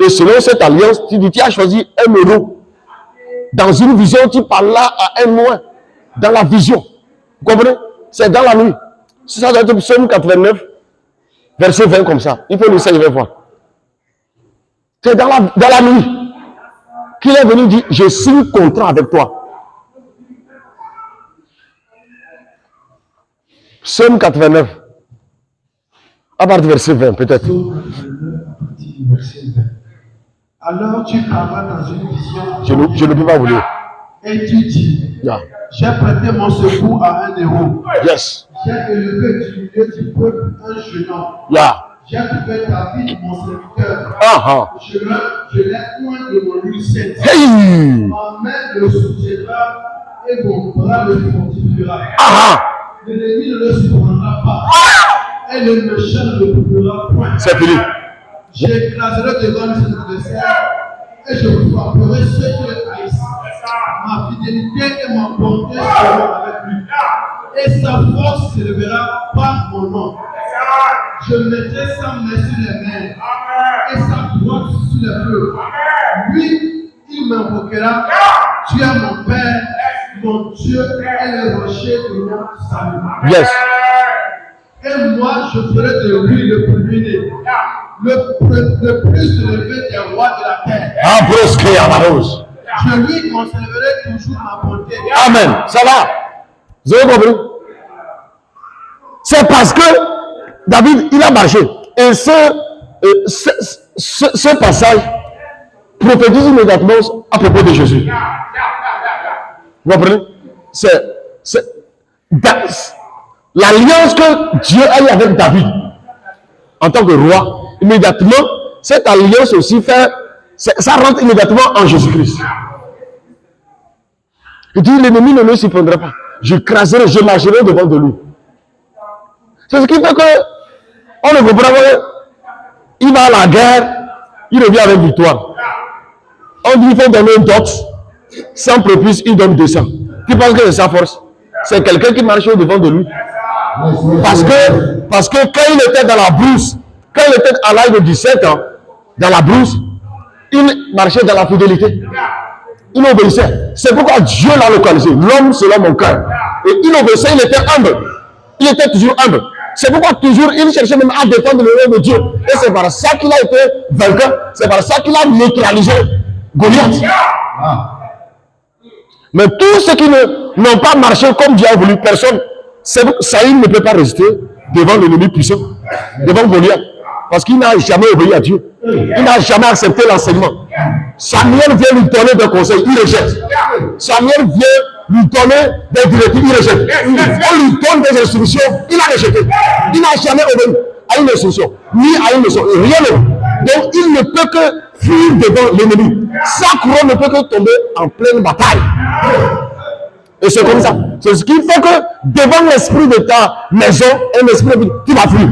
Et selon cette alliance, tu dis, tu as choisi un héros. Dans une vision, tu parles là à un loin. Dans la vision. Vous comprenez? C'est dans la nuit. Si ça doit être Psaume 89, verset 20 comme ça. Il faut l'essayer, je vais voir. C'est dans la nuit qu'il est venu dire, je signe contrat avec toi. Psaume 89. À partir du verset 20, peut-être. Alors tu parles dans une vision. Je ne peux pas vous lire. Et tu dis, Yeah. j'ai prêté mon secours à un héros. Yes. J'ai élevé du milieu du peuple un jeune homme. Yeah. J'ai trouvé David, mon serviteur. Je l'ai oint de mon huile sainte. Hey. Ma main le soutiendra et mon bras le fortifiera. L'ennemi ne le surprendra pas. Et le méchant ne le pourra point. C'est fini. J'écraserai devant ses adversaires et je frapperai ceux qui le haïssent. Ma fidélité et ma bonté seront avec lui. Et sa force s'élèvera par mon nom. Je mettrai sa main sur les mers et sa droite sur les feux. Lui, il m'invoquera. Tu es mon Père, mon Dieu et le rocher de mon salut. Yes. Et moi, je ferai de lui le premier-né, le plus élevé des rois de la terre. Je lui conserverai toujours ma bonté. Amen. Ça va. Vous avez compris? C'est parce que David, il a marché. Et ce passage prophétise immédiatement à propos de Jésus. Vous comprenez? C'est l'alliance que Dieu a eue avec David en tant que roi. Immédiatement, cette alliance aussi fait, ça rentre immédiatement en Jésus-Christ. Il dit, l'ennemi ne me surprendra pas. Je marcherai devant de lui. C'est ce qui fait que on ne comprend pas. Il va à la guerre, il revient avec victoire. On dit qu'il faut donner une dot, sans prépuce, il donne 200. Tu penses que c'est sa force? C'est quelqu'un qui marche devant de lui. Parce que quand il était dans la brousse, quand il était à l'âge de 17 ans, dans la brousse, il marchait dans la fidélité. Il obéissait. C'est pourquoi Dieu l'a localisé. L'homme selon mon cœur. Et il obéissait, il était humble. Il était toujours humble. C'est pourquoi toujours il cherchait même à défendre le nom de Dieu. Et c'est par ça qu'il a été vainqueur. C'est par ça qu'il a neutralisé Goliath. Mais tous ceux qui n'ont pas marché comme Dieu a voulu, personne, Saïd ne peut pas résister devant l'ennemi puissant, devant Goliath. Parce qu'il n'a jamais obéi à Dieu. Il n'a jamais accepté l'enseignement. Samuel vient lui donner des conseils, il rejette. Samuel vient lui donner des directives, il rejette. On lui donne des instructions, il a rejeté. Il n'a jamais obéi à une instruction, ni à une leçon, rien. Donc il ne peut que fuir devant l'ennemi. Sa couronne ne peut que tomber en pleine bataille. Et c'est comme ça. C'est ce qui fait que devant l'esprit de ta maison, un esprit de tu vas fuir.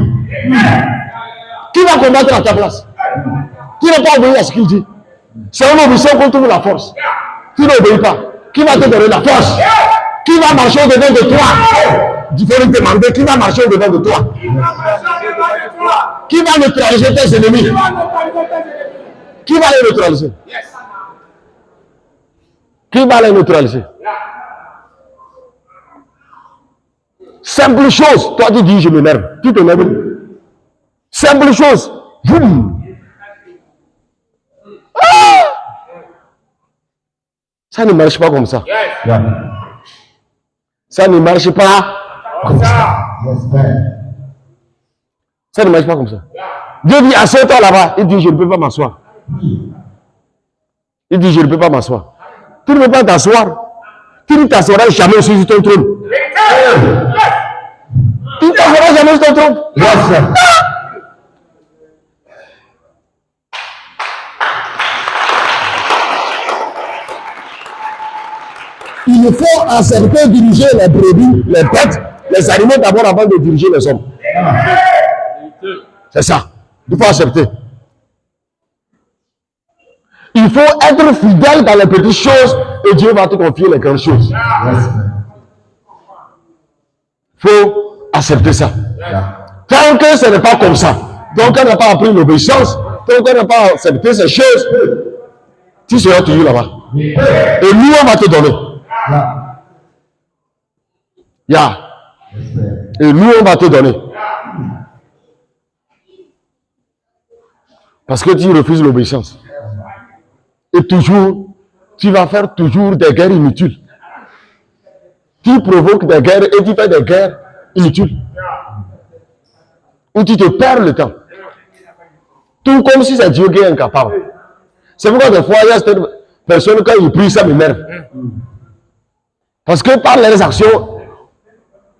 Qui va combattre à ta place? Qui n'a pas obéi à ce qu'il dit? C'est une obéissance qu'on trouve la force. Qui n'obéit pas? Qui va te donner la force? Qui va marcher au-devant de toi? Il faut lui demander qui va marcher au-devant de toi. Qui va neutraliser tes ennemis? Qui va les neutraliser? Qui va les neutraliser? Simple chose. Toi tu dis je m'énerve. Tu t'énerves. Simple chose. Ça ne marche pas comme ça. Yeah. Ça ne marche pas comme ça. Ça ne marche pas comme ça. Dieu dit, assieds-toi là-bas. Il dit, je ne peux pas m'asseoir. Il dit, je ne peux pas m'asseoir. Tu ne peux pas t'asseoir. Tu ne t'asseoiras jamais sur ton trône. Tu ne t'asseoiras jamais sur ton trône. Il faut accepter diriger les brebis, les bêtes, les animaux d'abord avant de diriger les hommes. C'est ça. Il faut accepter. Il faut être fidèle dans les petites choses et Dieu va te confier les grandes choses. Il faut accepter ça. Tant que ce n'est pas comme ça, tant qu'on n'a pas appris l'obéissance, tant qu'on n'a pas accepté ces choses, tu seras toujours là-bas. Et nous, on va te donner. Et nous, on va te donner. Parce que tu refuses l'obéissance. Et toujours, tu vas faire toujours des guerres inutiles. Tu provoques des guerres et tu fais des guerres inutiles. Où tu te perds le temps. Tout comme si c'est Dieu qui est incapable. C'est pourquoi des fois, il y a cette personne, quand il prie, ça m'énerve. Parce que par leurs actions,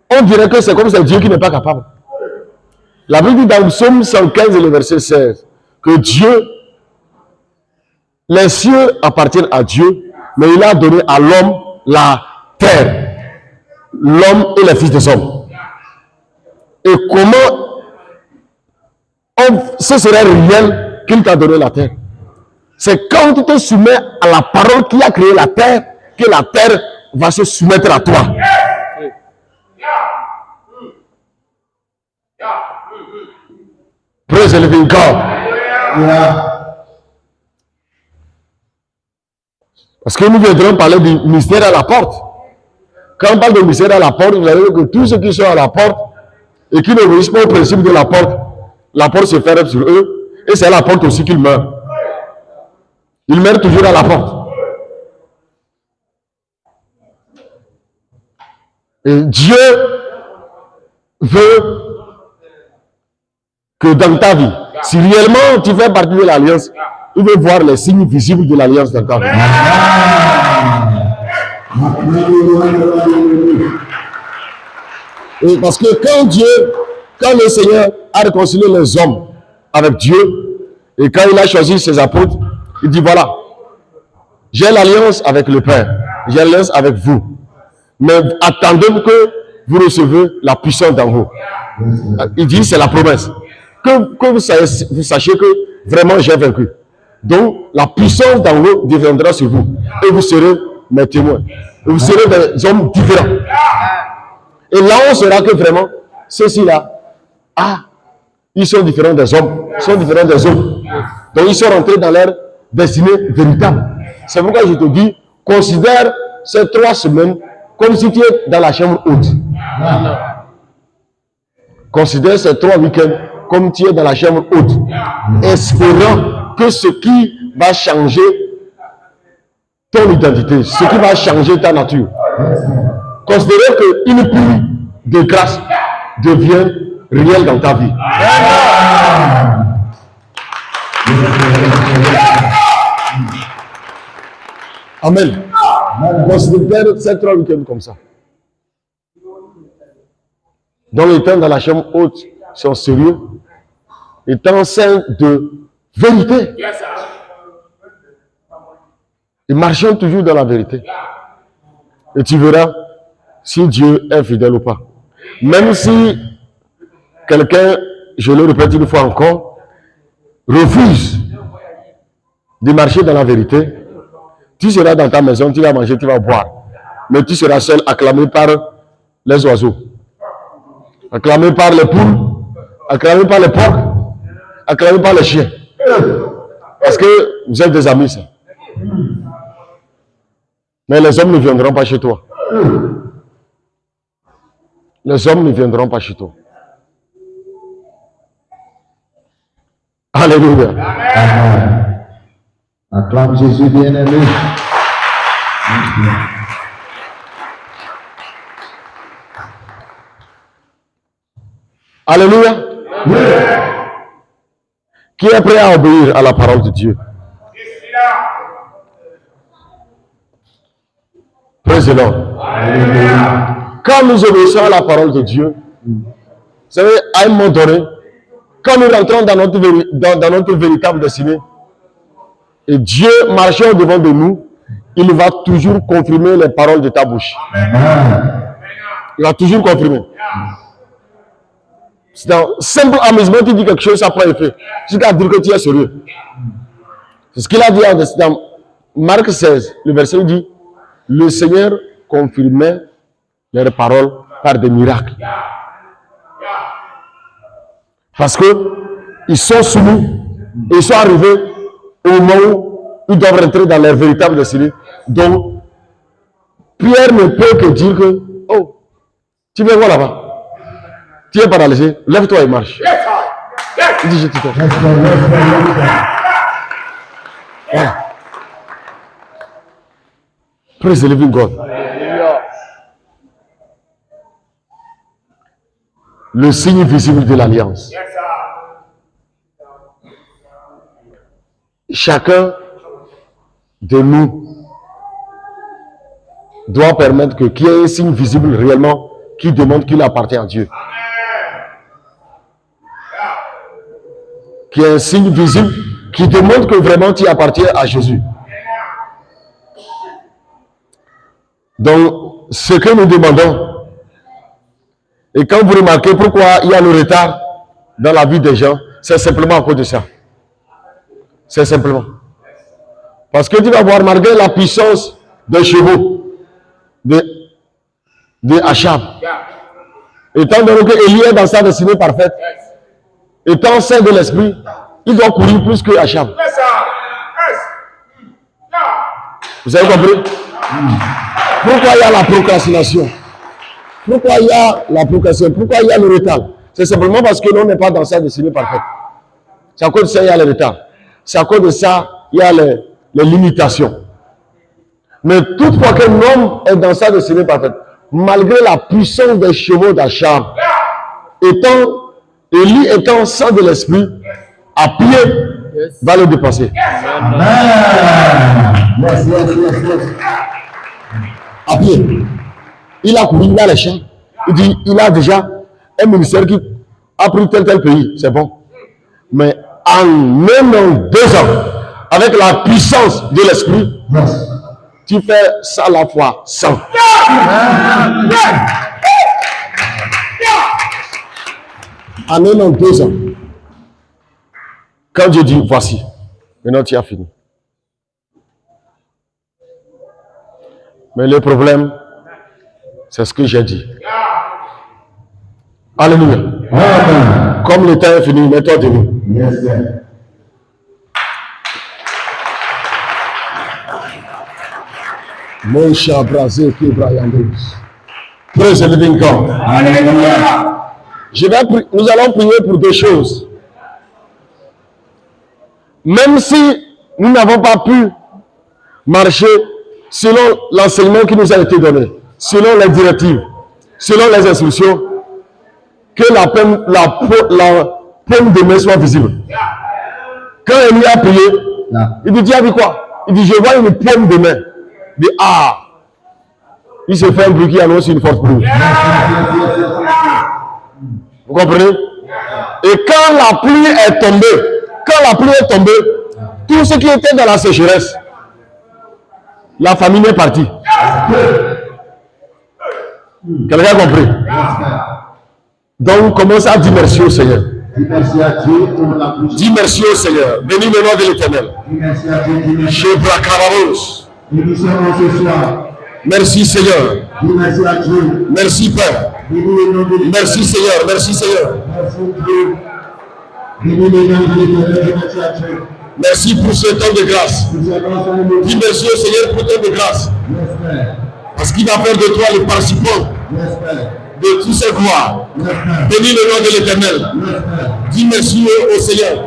on dirait que c'est comme c'est Dieu qui n'est pas capable. La Bible dit dans le psaume 115 et le verset 16 que Dieu, les cieux appartiennent à Dieu, mais il a donné à l'homme la terre. L'homme et les fils des hommes. Et comment ce serait réel qu'il t'a donné la terre? C'est quand tu te soumets à la parole qui a créé la terre, que la terre va se soumettre à toi. Praise the living God. Parce que nous viendrons parler du mystère à la porte. Quand on parle de mystère à la porte, vous allez voir que tous ceux qui sont à la porte et qui n'obéissent pas au principe de la porte se ferme sur eux et c'est à la porte aussi qu'ils meurent. Ils meurent toujours à la porte. Et Dieu veut que dans ta vie, si réellement tu fais partie de l'alliance, il veut voir les signes visibles de l'alliance dans ta vie. Et parce que quand le Seigneur a réconcilié les hommes avec Dieu, et quand il a choisi ses apôtres, il dit voilà, j'ai l'alliance avec le Père, j'ai l'alliance avec vous, mais attendez que vous recevez la puissance d'en haut. Il dit c'est la promesse. Que vous sachiez que vraiment j'ai vaincu. Donc la puissance d'en haut deviendra sur vous. Et vous serez mes témoins. Et vous serez des hommes différents. Et là on saura que vraiment, ceux-ci-là, ils sont différents des hommes. Ils sont différents des autres. Donc ils sont rentrés dans leur destinée véritable. C'est pourquoi je te dis, considère ces 3 semaines comme si tu es dans la chambre haute. Considère ces 3 week-ends comme tu es dans la chambre haute, espérant que ce qui va changer ton identité, ce qui va changer ta nature. Considérez qu'une pluie de grâce devient réelle dans ta vie. Amen. Considère ces 3 week-ends comme ça. Donc, étant dans la chambre haute, sont sérieux, étant saints de vérité. Et marchons toujours dans la vérité. Et tu verras si Dieu est fidèle ou pas. Même si quelqu'un, je le répète une fois encore, refuse de marcher dans la vérité, tu seras dans ta maison, tu vas manger, tu vas boire. Mais tu seras seul, acclamé par les oiseaux, acclamé par les poules, acclamé par les porcs, acclamé par les chiens. Parce que vous êtes des amis, ça. Mais les hommes ne viendront pas chez toi. Les hommes ne viendront pas chez toi. Alléluia. Amen. Acclame Jésus bien-aimé. Alléluia. Oui. Qui est prêt à obéir à la parole de Dieu? Praise the Lord. Quand nous obéissons à la parole de Dieu, vous savez, à un moment donné, quand nous rentrons dans notre véritable destinée, et Dieu marchant devant de nous, il va toujours confirmer les paroles de ta bouche. Il va toujours confirmer. C'est un simple amusement, tu dis quelque chose, ça prend effet. Jusqu'à dire que tu es sérieux. C'est ce qu'il a dit dans Marc 16, le verset dit, le Seigneur confirmait leurs paroles par des miracles. Parce que ils sont soumis, et ils sont arrivés au moment où ils doivent rentrer dans leur véritable destinée. Donc, Pierre ne peut que dire que, oh, tu viens voir là-bas. Tu es paralysé, lève-toi et marche. Il dit, je te touche. Voilà. Praise the living God. Le signe visible de l'alliance. Chacun de nous doit permettre qu'il y ait un signe visible réellement qui demande qu'il appartient à Dieu. Qu'il y ait un signe visible qui demande que vraiment tu appartiens à Jésus. Donc, ce que nous demandons, et quand vous remarquez pourquoi il y a le retard dans la vie des gens, c'est simplement à cause de ça. C'est simplement. Parce que tu vas voir, malgré la puissance des chevaux, de Achab, étant donné que Élie est dans sa destinée parfaite, étant saint de l'esprit, il doit courir plus que Achab. Vous avez compris? Pourquoi il y a la procrastination? Pourquoi il y a la procrastination? Pourquoi il y a le retard? C'est simplement parce que l'on n'est pas dans sa destinée parfaite. C'est à cause de ça il y a le retard. C'est à cause de ça il y a les limitations. Mais toutefois qu'un homme est dans sa destinée parfaite, malgré la puissance des chevaux d'Achab, Élie étant saint de l'esprit, à pied, va le dépasser. À pied. Il a couru, il a les champs. Il dit, il a déjà un ministère qui a pris tel pays. C'est bon. Mais en même 2 ans, avec la puissance de l'esprit, tu fais ça à la fois 100. En même 2 ans. Quand Dieu dit, voici, maintenant tu as fini. Mais le problème, c'est ce que j'ai dit. Alléluia. Amen. Comme le temps est fini, mets-toi debout. Yes, sir. Mon chat brasé qui brayandeuse. Praise the living God. Alléluia. Nous allons prier pour 2 choses. Même si nous n'avons pas pu marcher selon l'enseignement qui nous a été donné, selon les directives, selon les instructions, que la paume de main soit visible. Quand Élie a prié, il dit, tu as dit quoi? Il dit, je vois une paume de main. Il dit, ah! Il se fait un bruit qui annonce une forte pluie. Vous comprenez? Et quand la pluie est tombée, tout ce qui était dans la sécheresse, la famine est partie. Quelqu'un a compris? Donc, commence à dire merci au Seigneur. Dis merci au Seigneur. Bénis le nom de l'Éternel. Merci Seigneur. Merci Père. Merci Seigneur. Merci Seigneur. Merci pour ce temps de grâce. Dis merci au Seigneur pour ce temps de grâce. Parce qu'il va faire de toi le participant de toutes ses gloires. Bénis le nom de l'Éternel. Dis merci au Seigneur.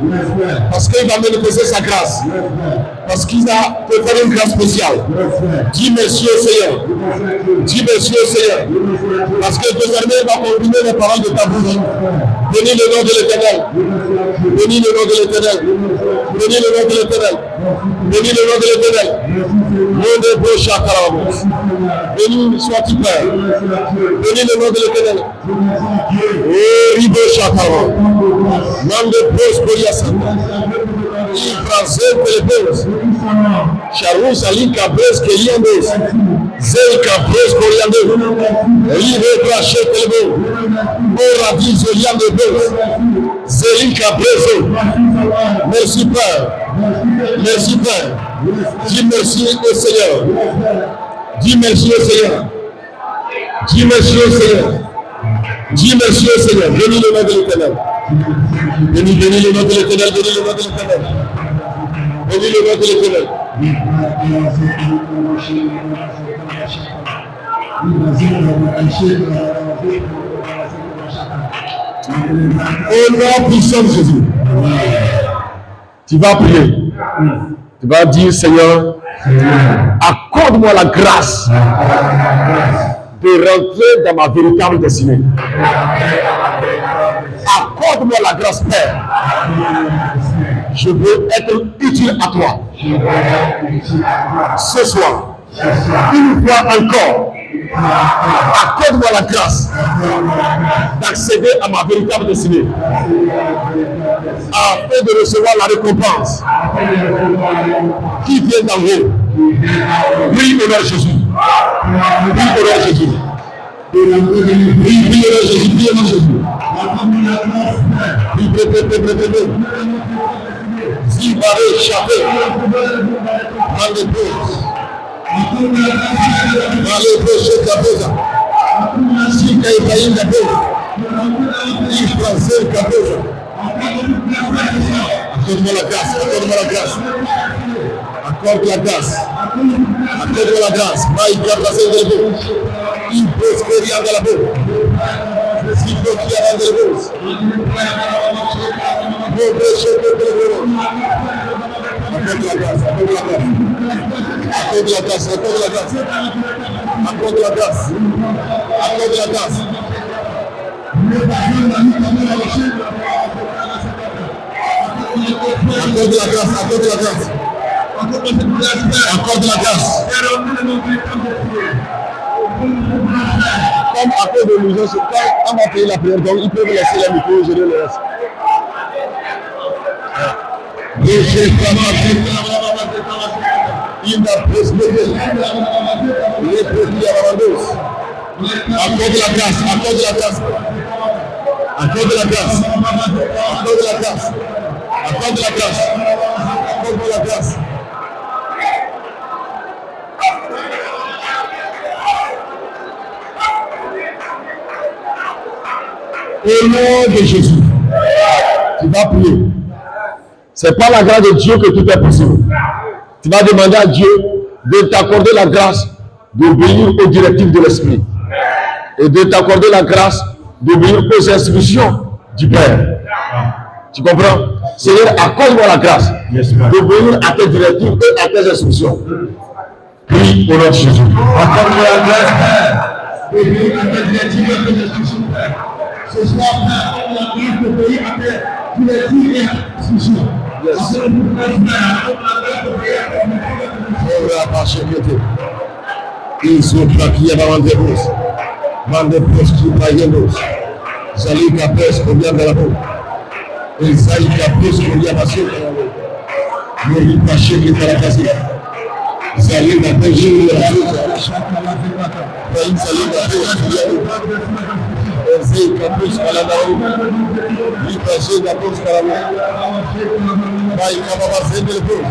Parce qu'il va manifester sa grâce. Parce qu'il a préparé une grâce spéciale. Dis merci au Seigneur. Dis merci au Seigneur. Parce que désormais, il va combiner les paroles de ta bouche. Bénis le nom de l'Éternel. Bénis le nom de l'Éternel. Bénis le nom de l'Éternel. Bénis le nom de l'Éternel. Nom de Bochakarabos. Béni sois-tu Père. Bénis le nom de l'Éternel. Oh, Ribo Chakarabos. Nom de Boschoriasanda. Ifrazel Pelebos. Charous Ali Cabres Keliandos. Zel Cabres Coriandos. Ribo Crachet Pelebos. Oradi Zoliandos. Zeli Cabrezo. Merci Père. Merci Père. Dis merci au Seigneur. Dis merci au Seigneur. Dis merci au Seigneur. Dis merci au Seigneur. Bénis le nom de l'Éternel. Bénis le nom de l'Éternel. Bénis le nom de l'Éternel. Bénis le nom de l'Éternel. Au nom puissant de Jésus. Tu vas prier. Tu vas dire, Seigneur, accorde-moi la grâce de rentrer dans ma véritable destinée. Accorde-moi la grâce, Père. Je veux être utile à toi. Ce soir, une fois encore, accorde-moi la grâce d'accéder à ma véritable destinée afin de recevoir la récompense qui vient d'en haut. Prie au nom de Jésus. Prie au nom de Jésus. Prie au nom de Jésus. Prie au nom de Jésus. Prie. Zibare Chapé. Malebos Caboza. Sika Ibrahim Caboza. Ifrazel Caboza. Accorde-moi la grâce. Accorde-moi la grâce. Accorde la grâce. Accorde-moi la grâce. Maïka Brazel de l'Ebo. Ibos Koria de la Bo. Zibo Kiara de l'Ebo. Bobe Chepe de l'Ebo. Accorde la grâce. Accorde la grâce. Accorde la grâce. Accorde la grâce. Accorde la grâce. Accorde la grâce. Accorde la grâce. Accorde la grâce. Accorde la grâce. Comme après de l'urgence, quand on va payer la prière, donc ils peuvent laisser les micros, je le laisse. Il n'a prospéré. Les petits avandos. Accorde la grâce. Accorde la grâce. Accorde la grâce. Accorde la grâce. Accorde la grâce. Accorde la grâce. Au nom de Jésus, tu vas prier. C'est par la grâce de Dieu que tout est possible. Tu vas demander à Dieu de t'accorder la grâce d'obéir aux directives de l'Esprit et de t'accorder la grâce d'obéir aux instructions du Père. Tu comprends? Seigneur, accorde-moi la grâce d'obéir à tes directives et à tes instructions. Prie au nom de Jésus. Accorde-moi la grâce, Père, d'obéir à tes directives et à tes instructions, Père. Ce soir, Père, accorde-moi la grâce d'obéir à tes directives et à tes instructions. Ils sont plaqués avant des roses. Mande pros qui braillent nos. Zali capes qu'on vient de la boue. Et Zali capes qu'on vient de la boue. Nous n'y pas chez qui est à la casée. Zali capes qu'on vient de la boue. Zali capes qu'on vient de la boue. Zali capes qu'on vient de la boue. Zali capes qu'on vient de la boue. Vai acabar fazendo depois.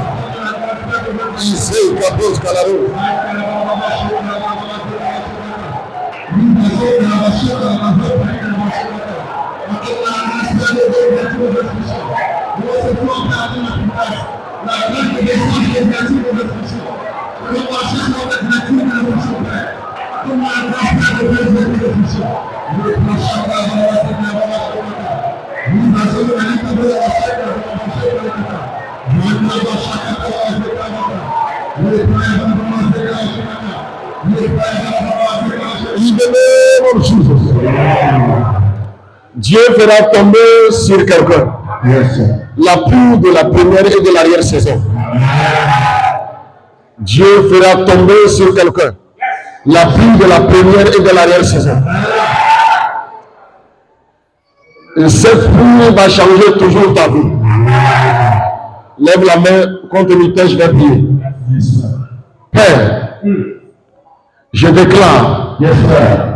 E sei capaz de calar. Dieu fera tomber sur quelqu'un la pluie de la première et de l'arrière-saison. Dieu fera tomber sur quelqu'un la pluie de la première et de l'arrière-saison. Et cette pluie va changer toujours ta vie. Lève la main contre l'autel, je vais prier. Père, je déclare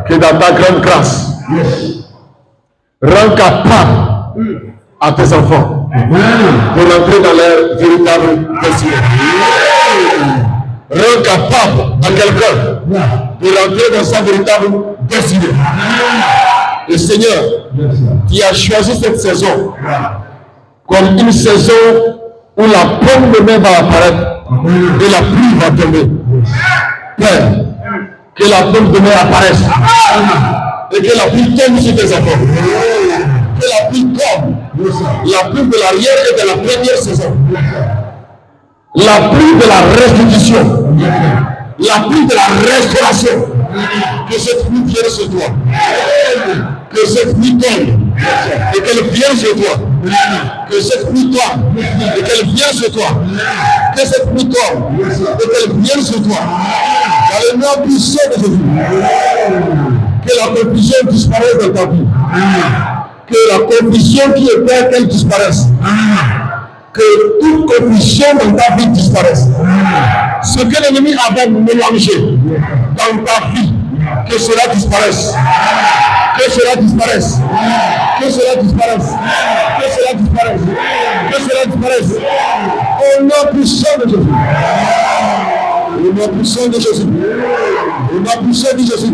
que dans ta grande grâce, rends capable à tes enfants de rentrer dans leur véritable destinée. Rends capable à quelqu'un de rentrer dans sa véritable destinée. Et Seigneur, tu as choisi cette saison comme une saison où la pomme de main va apparaître et la pluie va tomber. Père, que la pomme de main apparaisse et que la pluie tombe sur tes enfants. Que la pluie tombe, la pluie de l'arrière et de la première saison. La pluie de la restitution, la pluie de la restauration. Que cette pluie vienne sur toi. Que cette pluie tombe et qu'elle vienne sur toi. Que cette pluie tombe et qu'elle vienne sur toi. Que cette pluie tombe et qu'elle vienne sur toi. Dans le nom puissant de Jésus. Que la confusion disparaisse dans ta vie. Que la confusion qui est là, qu'elle disparaisse. Que toute confusion dans ta vie disparaisse. Ce que l'ennemi avait mélangé dans ta vie, que cela disparaisse. Que cela disparaisse. Que cela disparaisse. Que cela disparaisse. Que cela disparaisse. Au nom puissant de Jésus. Au nom puissant de Jésus. Au nom puissant de Jésus.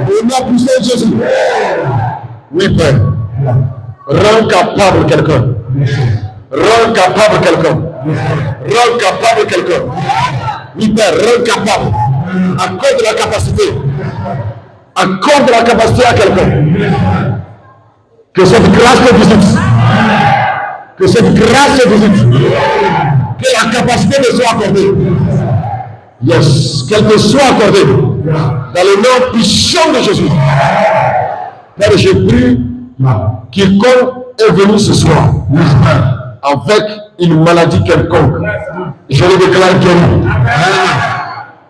Au nom puissant de Jésus. Oui, Père. Rends capable quelqu'un. Rends capable quelqu'un. Rends capable quelqu'un. Oui, Père, rends capable. Accorde la capacité. Accorde la capacité à quelqu'un. Que cette grâce te visite. Que cette grâce te visite. Que la capacité te soit accordée. Yes, qu'elle te soit accordée. Dans le nom puissant de Jésus. Père, je prie quiconque est venu ce soir avec une maladie quelconque, je le déclare guéri.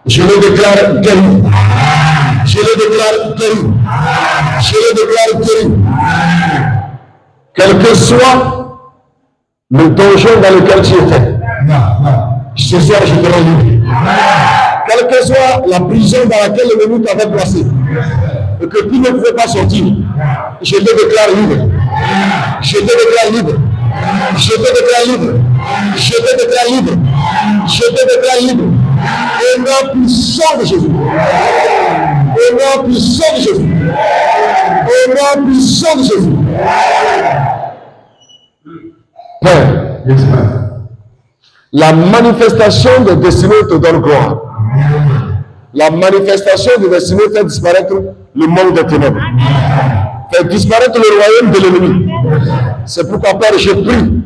Je le déclare guéri. Je le déclare guéri. Je le déclare guéri. Quel que soit le donjon dans lequel tu étais, ce soir je te rends libre. Quelle que soit la prison dans laquelle l'ennemi t'avait placé, et que tu ne pouvais pas sortir, je te déclare libre. Je te déclare libre. Je te déclare libre. Je te déclare libre. Je te déclare libre. Au nom puissant de Jésus. Au nom puissant de Jésus. Au nom puissant de Jésus. Père, la manifestation de destinée te donne gloire. La manifestation de destinée fait disparaître le monde des ténèbres. Fait disparaître le royaume de l'ennemi. C'est pourquoi, Père, je prie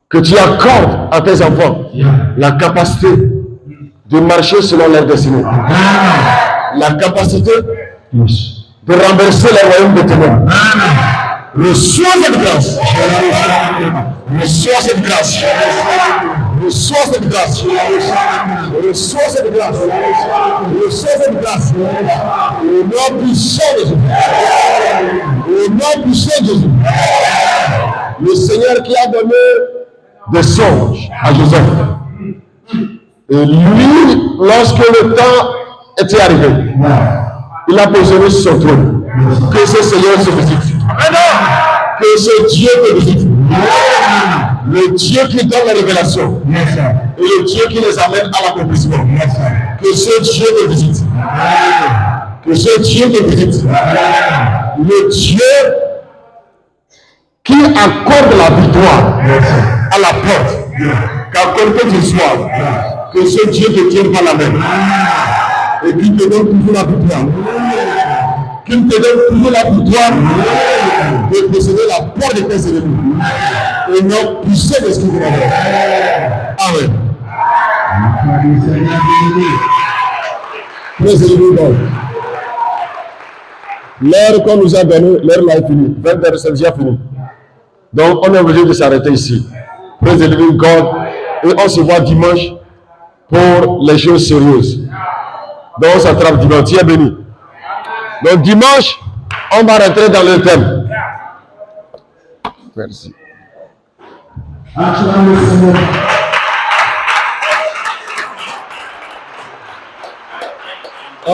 que tu accordes à tes enfants la capacité de marcher selon leur destinée. La capacité de renverser le royaume des ténèbres. Reçois cette grâce. Reçois cette grâce. Reçois cette grâce. Reçois cette grâce. Reçois cette grâce. Au nom puissant de Jésus. Au nom puissant de Jésus. Le Seigneur qui a donné des songes à Joseph. Et lui, lorsque le temps était arrivé, il a positionné sur son trône. Que ce Seigneur se visite. Que ce Dieu te visite. Le Dieu qui donne la révélation. Et le Dieu qui les amène à l'accomplissement. Que ce Dieu te visite. Que ce Dieu te visite. Le Dieu qui accorde la victoire à la porte. Qu'accorde que tu sois. Que ce Dieu te tienne par la main. Et qui te donne toujours la victoire. Qu'il te donne toujours la victoire de posséder la porte de tes ennemis. Et non pousser de ce qu'il va faire. Amen. Praise the Lord. L'heure qu'on nous a donnée, l'heure là est finie. 20h, c'est déjà fini. Donc, on est obligé de s'arrêter ici. Praise the living God. Et on se voit dimanche pour les choses sérieuses. Donc, on s'attrape dimanche. Dieu est béni. Donc, dimanche, on va rentrer dans le thème. Merci.